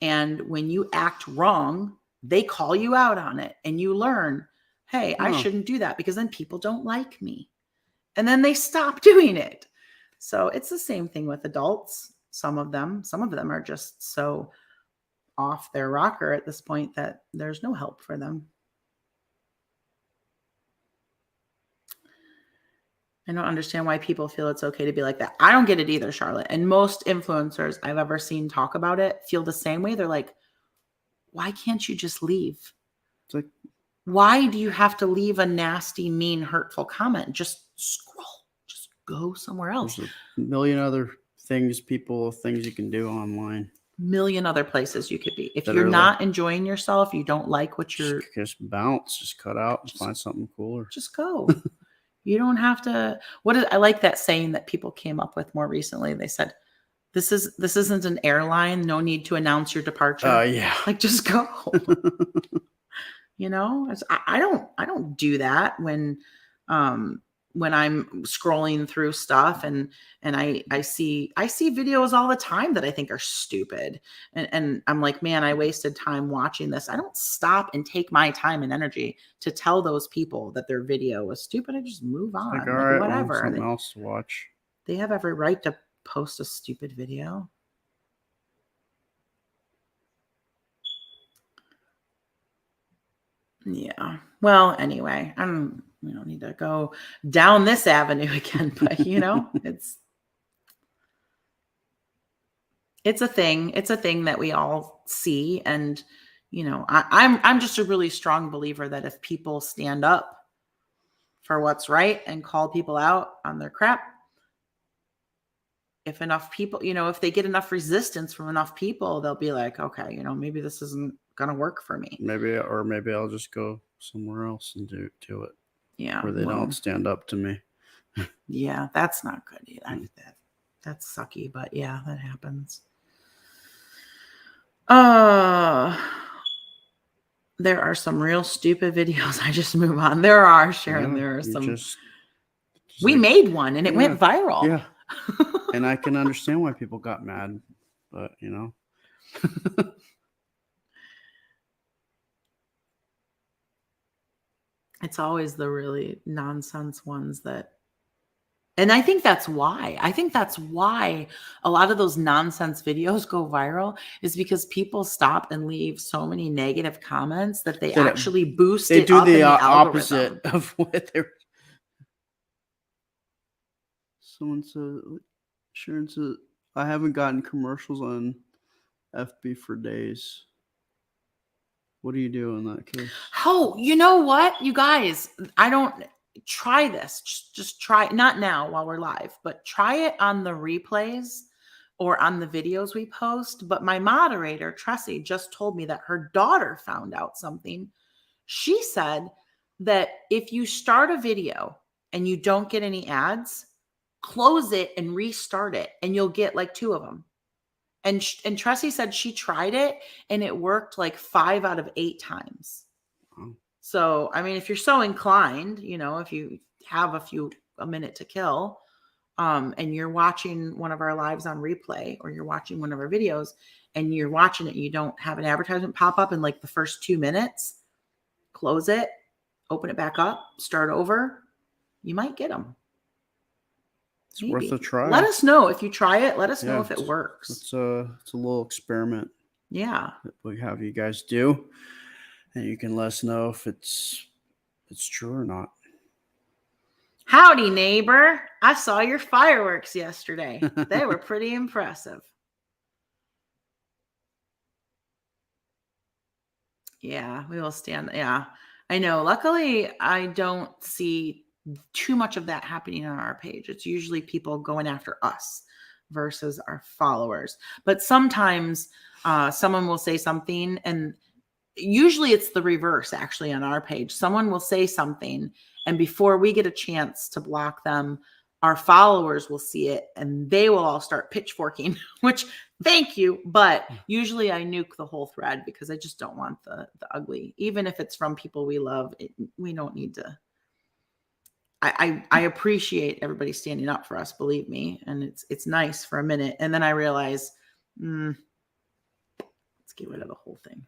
and when you act wrong, they call you out on it, and you learn, hey, I shouldn't do that, because then people don't like me. And then they stop doing it. So it's the same thing with adults. Some of them are just so off their rocker at this point that there's no help for them. I don't understand why people feel it's okay to be like that. I don't get it either, Charlotte. And most influencers I've ever seen talk about it feel the same way. They're like, why can't you just leave? It's like, why do you have to leave a nasty, mean, hurtful comment? Just scroll. Just go somewhere else. There's a million other things you can do online. Million other places you could be. If you're not enjoying yourself, you don't like what you're... Just bounce. Just cut out and find something cooler. Just go. You don't have to... I like that saying that people came up with more recently. They said, this isn't an airline. No need to announce your departure. Yeah. Like, just go. I don't do that when I'm scrolling through stuff and I see videos all the time that I think are stupid. And I'm like, man, I wasted time watching this. I don't stop and take my time and energy to tell those people that their video was stupid. I just move on. Like, all right, whatever. Something else to watch. They have every right to post a stupid video. Yeah. Well, anyway, we don't need to go down this avenue again, but it's a thing. It's a thing that we all see. And, I'm just a really strong believer that if people stand up for what's right and call people out on their crap, if enough people, if they get enough resistance from enough people, they'll be like, okay, maybe this isn't going to work for me. Maybe I'll just go somewhere else and do it. Yeah. Where they don't stand up to me. Yeah, that's not good. That's sucky, but yeah, that happens. There are some real stupid videos. I just move on. There are, Sharon. Yeah, There are you some. just We like, made one and it went viral. Yeah. And I can understand why people got mad, but you know. It's always the really nonsense ones that, and I think that's why. I think that's why a lot of those nonsense videos go viral, is because people stop and leave so many negative comments that they That actually boost they it do up in the the opposite algorithm. of what they're. Someone said, Sharon said, I haven't gotten commercials on FB for days. What do you do in that case? Oh, you know what, you guys? I don't try this. Just try, not now while we're live, but try it on the replays or on the videos we post. But my moderator, Tressie, just told me that her daughter found out something. She said that if you start a video and you don't get any ads, close it and restart it, and you'll get like 2 of them. And Tressie said she tried it and it worked like 5 out of 8 times. Wow. So, I mean, if you're so inclined, you know, if you have a minute to kill, and you're watching one of our lives on replay, or you're watching one of our videos and you're watching it and you don't have an advertisement pop up in like the first 2 minutes, close it, open it back up, start over. You might get them. It's worth a try. Let us know if you try it. Let us know if it works. It's a little experiment. Yeah. That we have you guys do, and you can let us know if it's true or not. Howdy, neighbor. I saw your fireworks yesterday. They were pretty impressive. Yeah, we will stand. Yeah, I know. Luckily, I don't see too much of that happening on our page. It's usually people going after us versus our followers. But sometimes someone will say something, and usually it's the reverse actually on our page. Someone will say something, and before we get a chance to block them, our followers will see it and they will all start pitchforking, which thank you. But usually I nuke the whole thread because I just don't want the ugly, even if it's from people we love. We don't need to. I appreciate everybody standing up for us, believe me. And it's nice for a minute. And then I realize, let's get rid of the whole thing.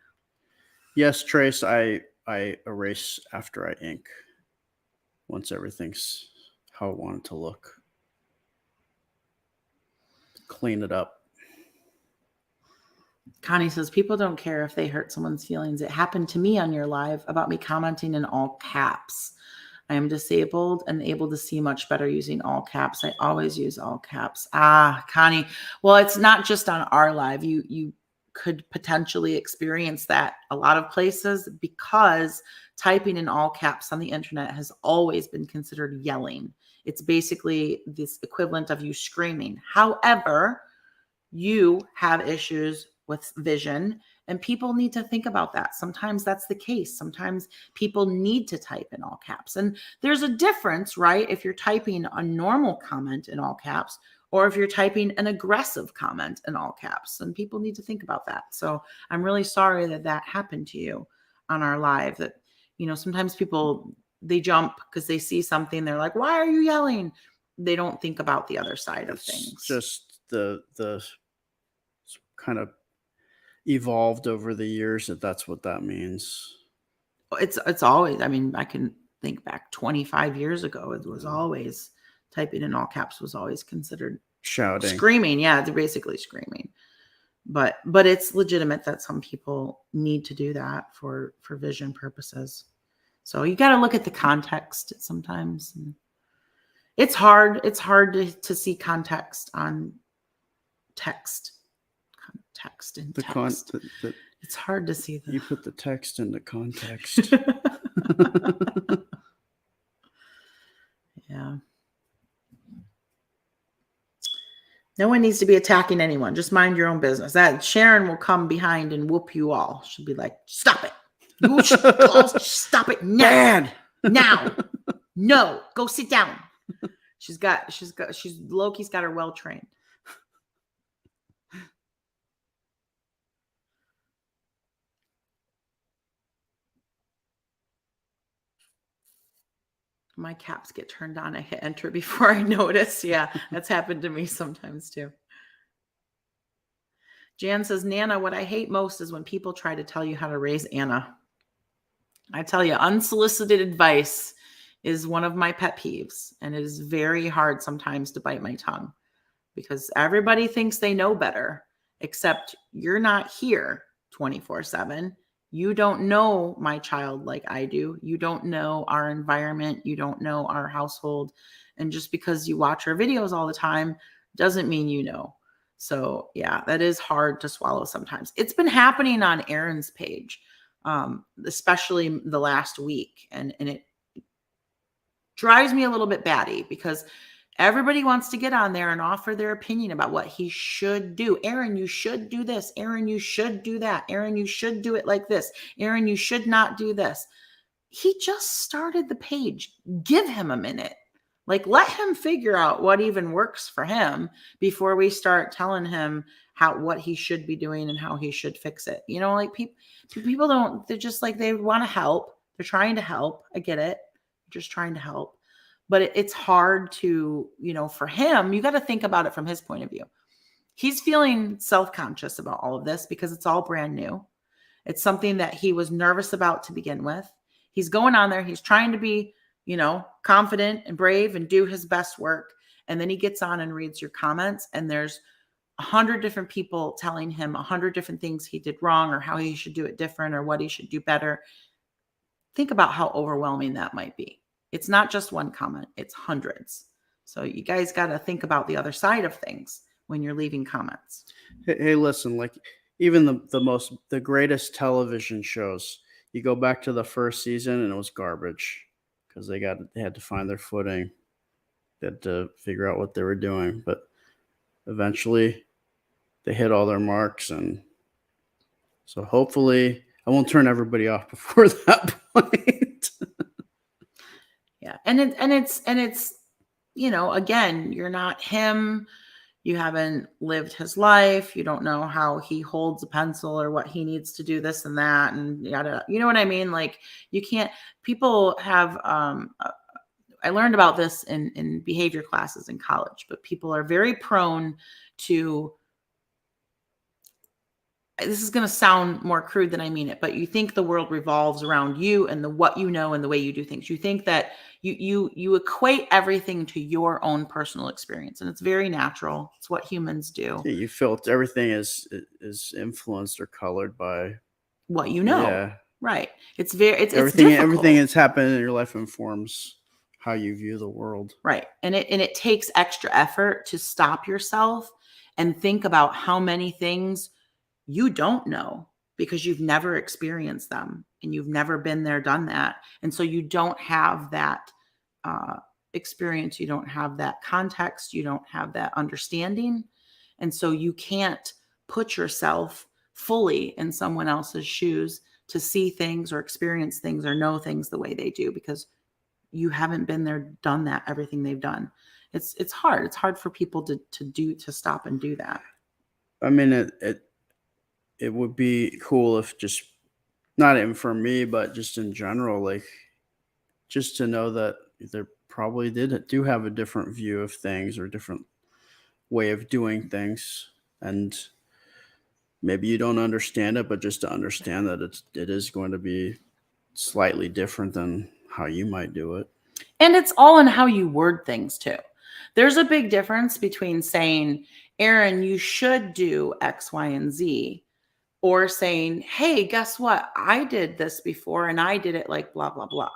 Yes, Trace, I erase after I ink once everything's how I want it to look. Clean it up. Connie says, people don't care if they hurt someone's feelings. It happened to me on your live about me commenting in all caps. I am disabled and able to see much better using all caps. I always use all caps. Connie. Well, it's not just on our live. You could potentially experience that a lot of places, because typing in all caps on the internet has always been considered yelling. It's basically this equivalent of you screaming. However, you have issues with vision, and people need to think about that. Sometimes that's the case. Sometimes people need to type in all caps. And there's a difference, right? If you're typing a normal comment in all caps, or if you're typing an aggressive comment in all caps, and people need to think about that. So I'm really sorry that that happened to you on our live. That, you know, sometimes people, they jump because they see something. They're like, why are you yelling? They don't think about the other side of things. It's just the kind of evolved over the years that's what that means. It's always, I mean, I can think back 25 years ago. It was always typing in all caps was always considered shouting, screaming. Yeah, they're basically screaming. But it's legitimate that some people need to do that for vision purposes. So you got to look at the context sometimes. And it's hard. It's hard to see context on text. Context and text. It's hard to see you put the text into context. Yeah. No one needs to be attacking anyone. Just mind your own business. That Sharon will come behind and whoop you all. She'll be like, stop it. You stop it now. Dad. Now. No, go sit down. Loki's got her well trained. My caps get turned on. I hit enter before I notice. Yeah, that's happened to me sometimes too. Jan says, Nana, what I hate most is when people try to tell you how to raise Anna. I tell you, unsolicited advice is one of my pet peeves. And it is very hard sometimes to bite my tongue because everybody thinks they know better, except you're not here 24/7. You don't know my child like I do. You don't know our environment. You don't know our household. And just because you watch our videos all the time doesn't mean you know. So yeah, that is hard to swallow sometimes. It's been happening on Erin's page, especially the last week. And it drives me a little bit batty because everybody wants to get on there and offer their opinion about what he should do. Erin, you should do this. Erin, you should do that. Erin, you should do it like this. Erin, you should not do this. He just started the page. Give him a minute. Like, let him figure out what even works for him before we start telling him what he should be doing and how he should fix it. You know, like people don't, they're just like, they want to help. They're trying to help. I get it. They're just trying to help. But it's hard to, for him, you got to think about it from his point of view. He's feeling self-conscious about all of this because it's all brand new. It's something that he was nervous about to begin with. He's going on there. He's trying to be, confident and brave and do his best work. And then he gets on and reads your comments and there's 100 different people telling him 100 different things he did wrong or how he should do it different or what he should do better. Think about how overwhelming that might be. It's not just one comment, it's hundreds. So you guys got to think about the other side of things when you're leaving comments. Hey, listen, like even the greatest television shows, you go back to the first season and it was garbage because they had to find their footing. They had to figure out what they were doing, but eventually they hit all their marks. And so hopefully I won't turn everybody off before that point. Yeah. And it's, again, you're not him. You haven't lived his life. You don't know how he holds a pencil or what he needs to do this and that. And yada, you know what I mean? Like you can't, people have, I learned about this in behavior classes in college, but people are very prone to, this is going to sound more crude than I mean it, but you think the world revolves around you and what you know and the way you do things. You think that you equate everything to your own personal experience, and it's very natural. It's what humans do. Yeah, you felt everything is influenced or colored by what you know. Yeah. Right. It's difficult. Everything that's happened in your life informs how you view the world. Right. And it takes extra effort to stop yourself and think about how many things you don't know because you've never experienced them and you've never been there, done that. And so you don't have that experience. You don't have that context. You don't have that understanding. And so you can't put yourself fully in someone else's shoes to see things or experience things or know things the way they do because you haven't been there, done that, everything they've done. It's hard. It's hard for people to stop and do that. I mean, it would be cool if just not even for me, but just in general, like just to know that they probably do have a different view of things or a different way of doing things. And maybe you don't understand it, but just to understand that it is going to be slightly different than how you might do it. And it's all in how you word things too. There's a big difference between saying, Erin, you should do X, Y, and Z, or saying, hey, guess what? I did this before and I did it like blah, blah, blah.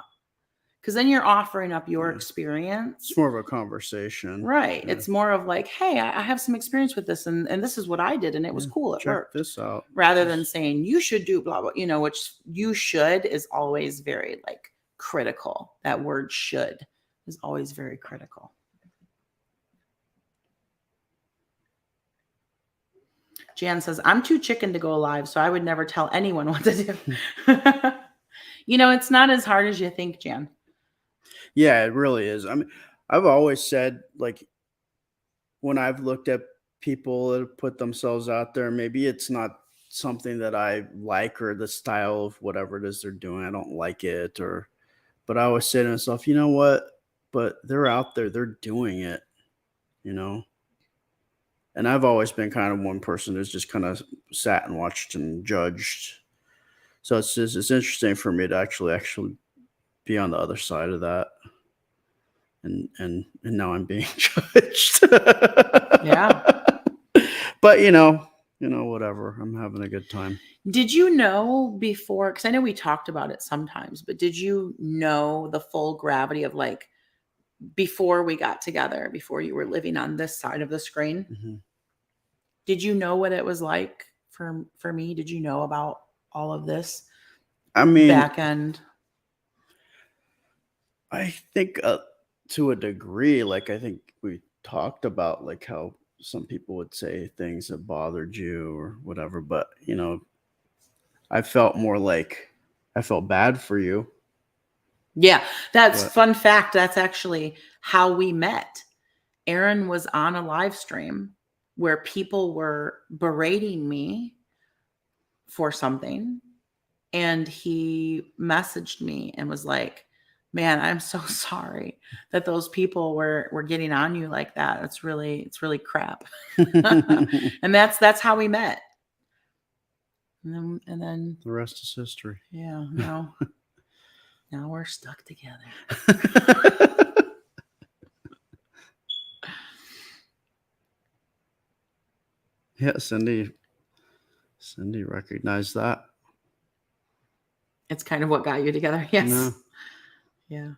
Because then you're offering up your experience. It's more of a conversation. Right. Yeah. It's more of like, hey, I have some experience with this and this is what I did and it was cool. It worked. Check this out. Rather than saying you should do blah, blah, which you should is always very like critical. That word should is always very critical. Jan says, I'm too chicken to go live, so I would never tell anyone what to do. It's not as hard as you think, Jan. Yeah, it really is. I mean, I've always said, like, when I've looked at people that put themselves out there, maybe it's not something that I like or the style of whatever it is they're doing. I don't like it, but I always say to myself, you know what? but they're out there, they're doing it, you know. And I've always been kind of one person who's just kind of sat and watched and judged. So it's interesting for me to actually be on the other side of that. And now I'm being judged. Yeah. But whatever. I'm having a good time. Did you know before, because I know we talked about it sometimes, but did you know the full gravity of like before we got together, before you were living on this side of the screen? Mm-hmm. Did you know what it was like for me? Did you know about all of this? I mean, back end. I think to a degree, like I think we talked about like how some people would say things that bothered you or whatever, but I felt more like I felt bad for you. Yeah, that's fun fact. That's actually how we met. Aaron was on a live stream where people were berating me for something. And he messaged me and was like, man, I'm so sorry that those people were getting on you like that. It's really crap. And that's how we met. And then the rest is history. Yeah, now we're stuck together. Yeah, Cindy recognized that. It's kind of what got you together. Yes. No. Yeah.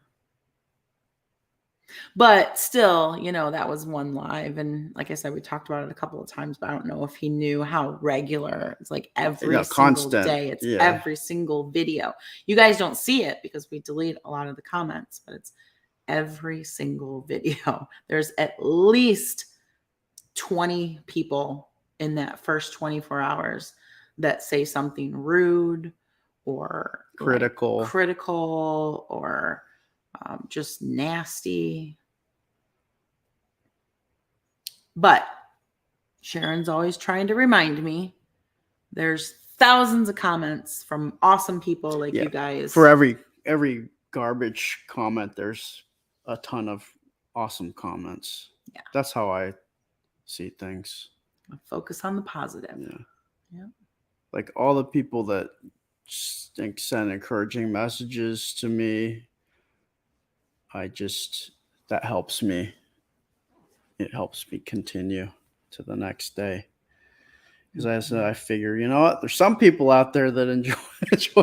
But still, that was one live. And like I said, we talked about it a couple of times, but I don't know if he knew how regular it's like every single constant day. It's every single video. You guys don't see it because we delete a lot of the comments, but it's every single video. There's at least 20 people in that first 24 hours that say something rude or critical or just nasty. But Sharon's always trying to remind me there's thousands of comments from awesome people like you guys. For every garbage comment, there's a ton of awesome comments. Yeah. That's how I see things. Focus on the positive. Yeah. Like all the people that send encouraging messages to me, that helps me. It helps me continue to the next day. Because I figure, you know what? There's some people out there that enjoy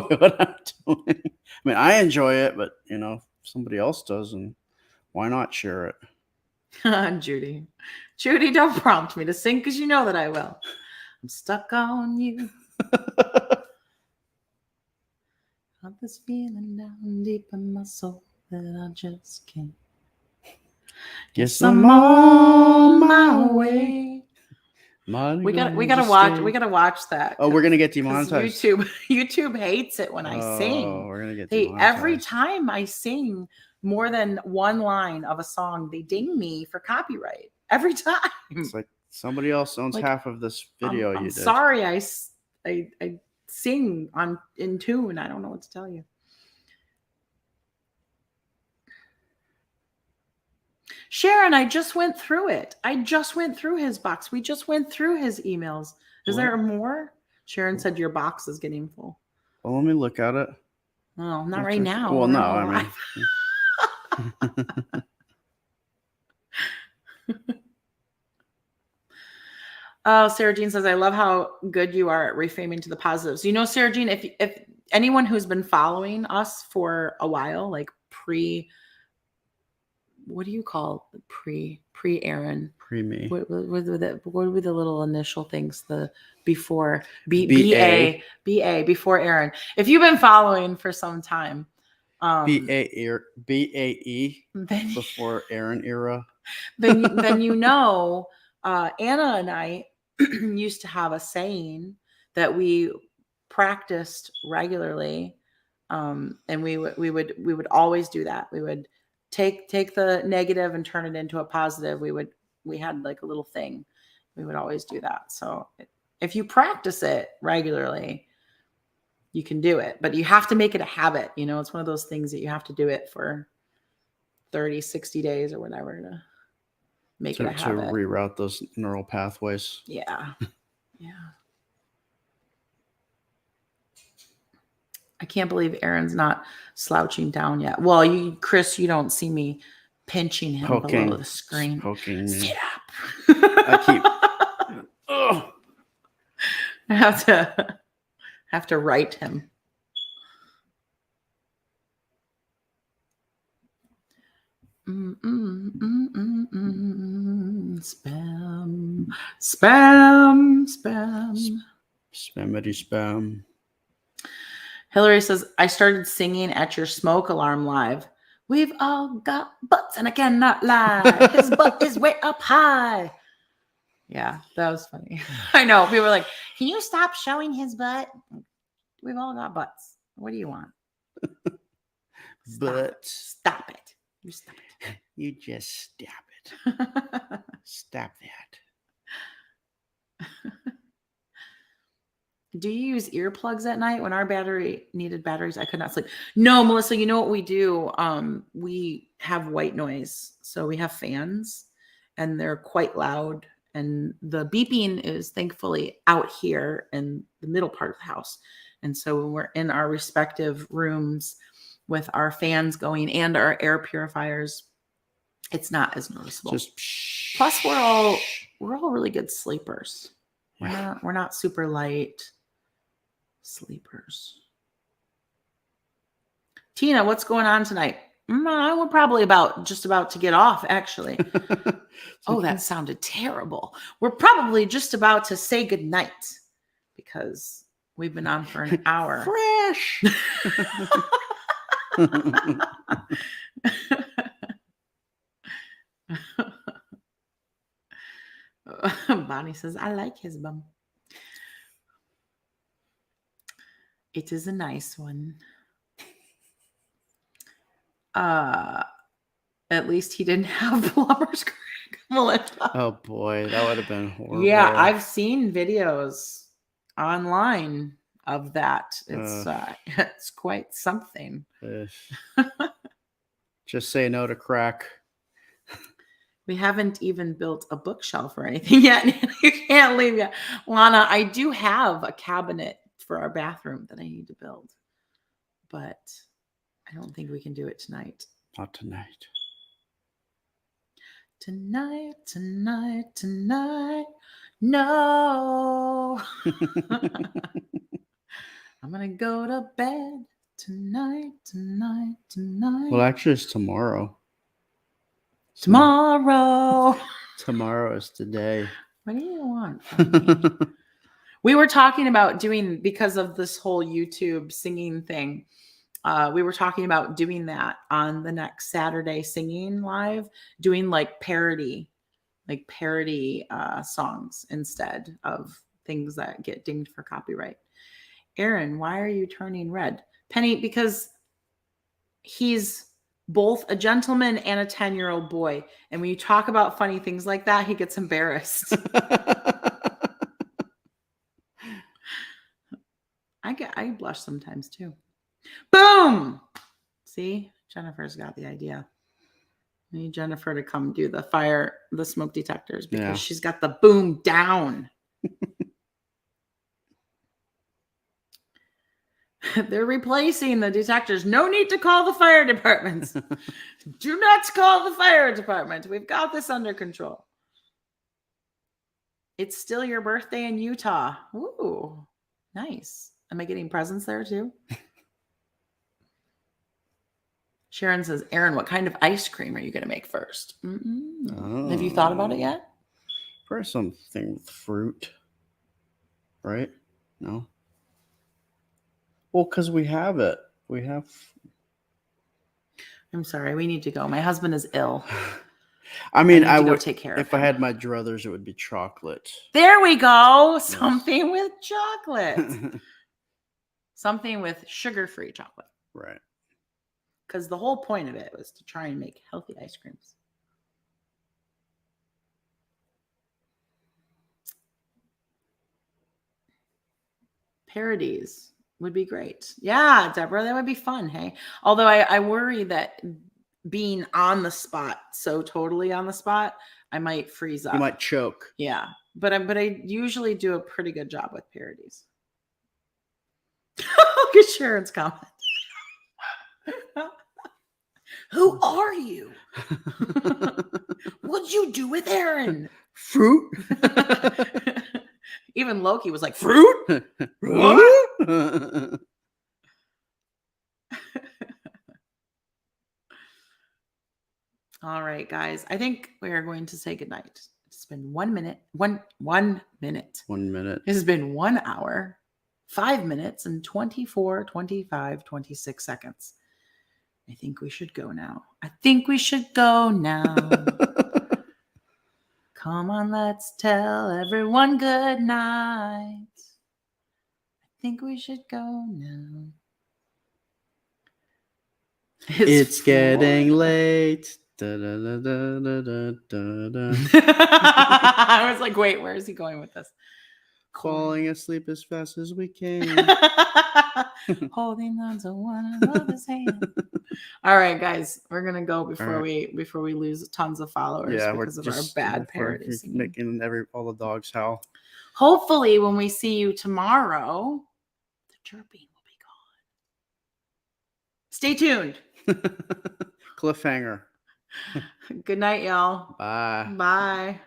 what I'm doing. I mean, I enjoy it, but if somebody else does, and why not share it? Judy, don't prompt me to sing because you know that I will. I'm stuck on you. Got this feeling down deep in my soul that I just can't. Guess I'm on my way. We gotta watch that. Oh, we're gonna get demonetized. YouTube hates it when I sing. Oh, we're gonna get demonetized. Every time I sing more than one line of a song, they ding me for copyright. Every time. It's like somebody else owns half of this video. I'm sorry, I sing in tune. I don't know what to tell you. Sharon, I just went through it. I just went through his box. We just went through his emails. Is there more? Sharon said your box is getting full. Well, let me look at it. Oh, not right now. Well, no, I mean. Oh, Sarah Jean says, I love how good you are at reframing to the positives. Sarah Jean, if anyone who's been following us for a while, like what do you call pre-Aaron? Pre-me. What were the little initial things? The before BA before Aaron. If you've been following for some time, BAE before Aaron era. then Anna and I used to have a saying that we practiced regularly, and we would always do that. We would take the negative and turn it into a positive. We had like a little thing. We would always do that. So if you practice it regularly, you can do it, but you have to make it a habit. It's one of those things that you have to do it for 30, 60 days or whatever to make it a to habit. reroute those neural pathways. Yeah. Yeah. I can't believe Aaron's not slouching down yet. Well, Chris, you don't see me pinching him below the screen. Poking me. Sit up. I keep. Oh. I have to write him. Spam, spam, spam. Spamity spam. Hillary says, I started singing at your smoke alarm live. We've all got butts and I cannot lie. His butt is way up high. Yeah, that was funny. I know. People were like, can you stop showing his butt? We've all got butts. What do you want? Stop it. You stop it. You just stop it. Stop that. Do you use earplugs at night? When our battery needed batteries, I could not sleep. No, Melissa, you know what we do? We have white noise. So we have fans and they're quite loud. And the beeping is thankfully out here in the middle part of the house. And so when we're in our respective rooms with our fans going and our air purifiers, it's not as noticeable. Plus, we're all really good sleepers. We're not super light sleepers. Tina, what's going on tonight? We're probably just about to get off, actually. Oh, that sounded terrible. We're probably just about to say goodnight because we've been on for an hour. Fresh. Bonnie says, I like his bum. It is a nice one. At least he didn't have plumber's crack. Melinda. Oh boy, that would have been horrible. Yeah, I've seen videos online of that. It's quite something. Just say no to crack. We haven't even built a bookshelf or anything yet. You can't leave yet. Lana, I do have a cabinet for our bathroom that I need to build, but I don't think we can do it tonight. Not tonight. Tonight. No. I'm going to go to bed tonight. Well, actually, it's tomorrow. Tomorrow is today. What do you want from me? We were talking about doing, because of this whole YouTube singing thing, we were talking about doing that on the next Saturday singing live, doing like parody songs instead of things that get dinged for copyright. Aaron, why are you turning red? Penny, because he's both a gentleman and a 10-year-old boy. And when you talk about funny things like that, he gets embarrassed. I blush sometimes too. Boom! See, Jennifer's got the idea. I need Jennifer to come do the smoke detectors because she's got the boom down. They're replacing the detectors. No need to call the fire departments. Do not call the fire department. We've got this under control. It's still your birthday in Utah. Ooh, nice. Am I getting presents there too? Sharon says, Aaron, what kind of ice cream are you going to make first? Have you thought about it yet? Probably something with fruit. Right? No? Well, because we have it. I'm sorry. We need to go. My husband is ill. I mean, I would go take care of him. If I had my druthers, it would be chocolate. There we go. Something with chocolate. Something with sugar-free chocolate. Right. Because the whole point of it was to try and make healthy ice creams. Parodies would be great. Yeah, Deborah, that would be fun, hey? Although I worry that being on the spot, so totally on the spot, I might freeze up. You might choke. Yeah, but I usually do a pretty good job with parodies. Look at Sharon's comment. Who are you? What'd you do with Aaron? Fruit. Even Loki was like, fruit? What? All right, guys. I think we are going to say goodnight. It's been 1 minute. One minute. 1 minute. It has been 1 hour, 5 minutes, and 24, 25, 26 seconds. I think we should go now. I think we should go now. Come on, let's tell everyone good night. I think we should go now. It's getting late. Da, da, da, da, da, da, da. I was like, wait, where is he going with this? Falling asleep as fast as we can. Holding on to one another's hand. All right, guys, we're gonna go before we lose tons of followers because of our bad parodies. Making all the dogs howl. Hopefully, when we see you tomorrow, the chirping will be gone. Stay tuned. Cliffhanger. Good night, y'all. Bye. Bye.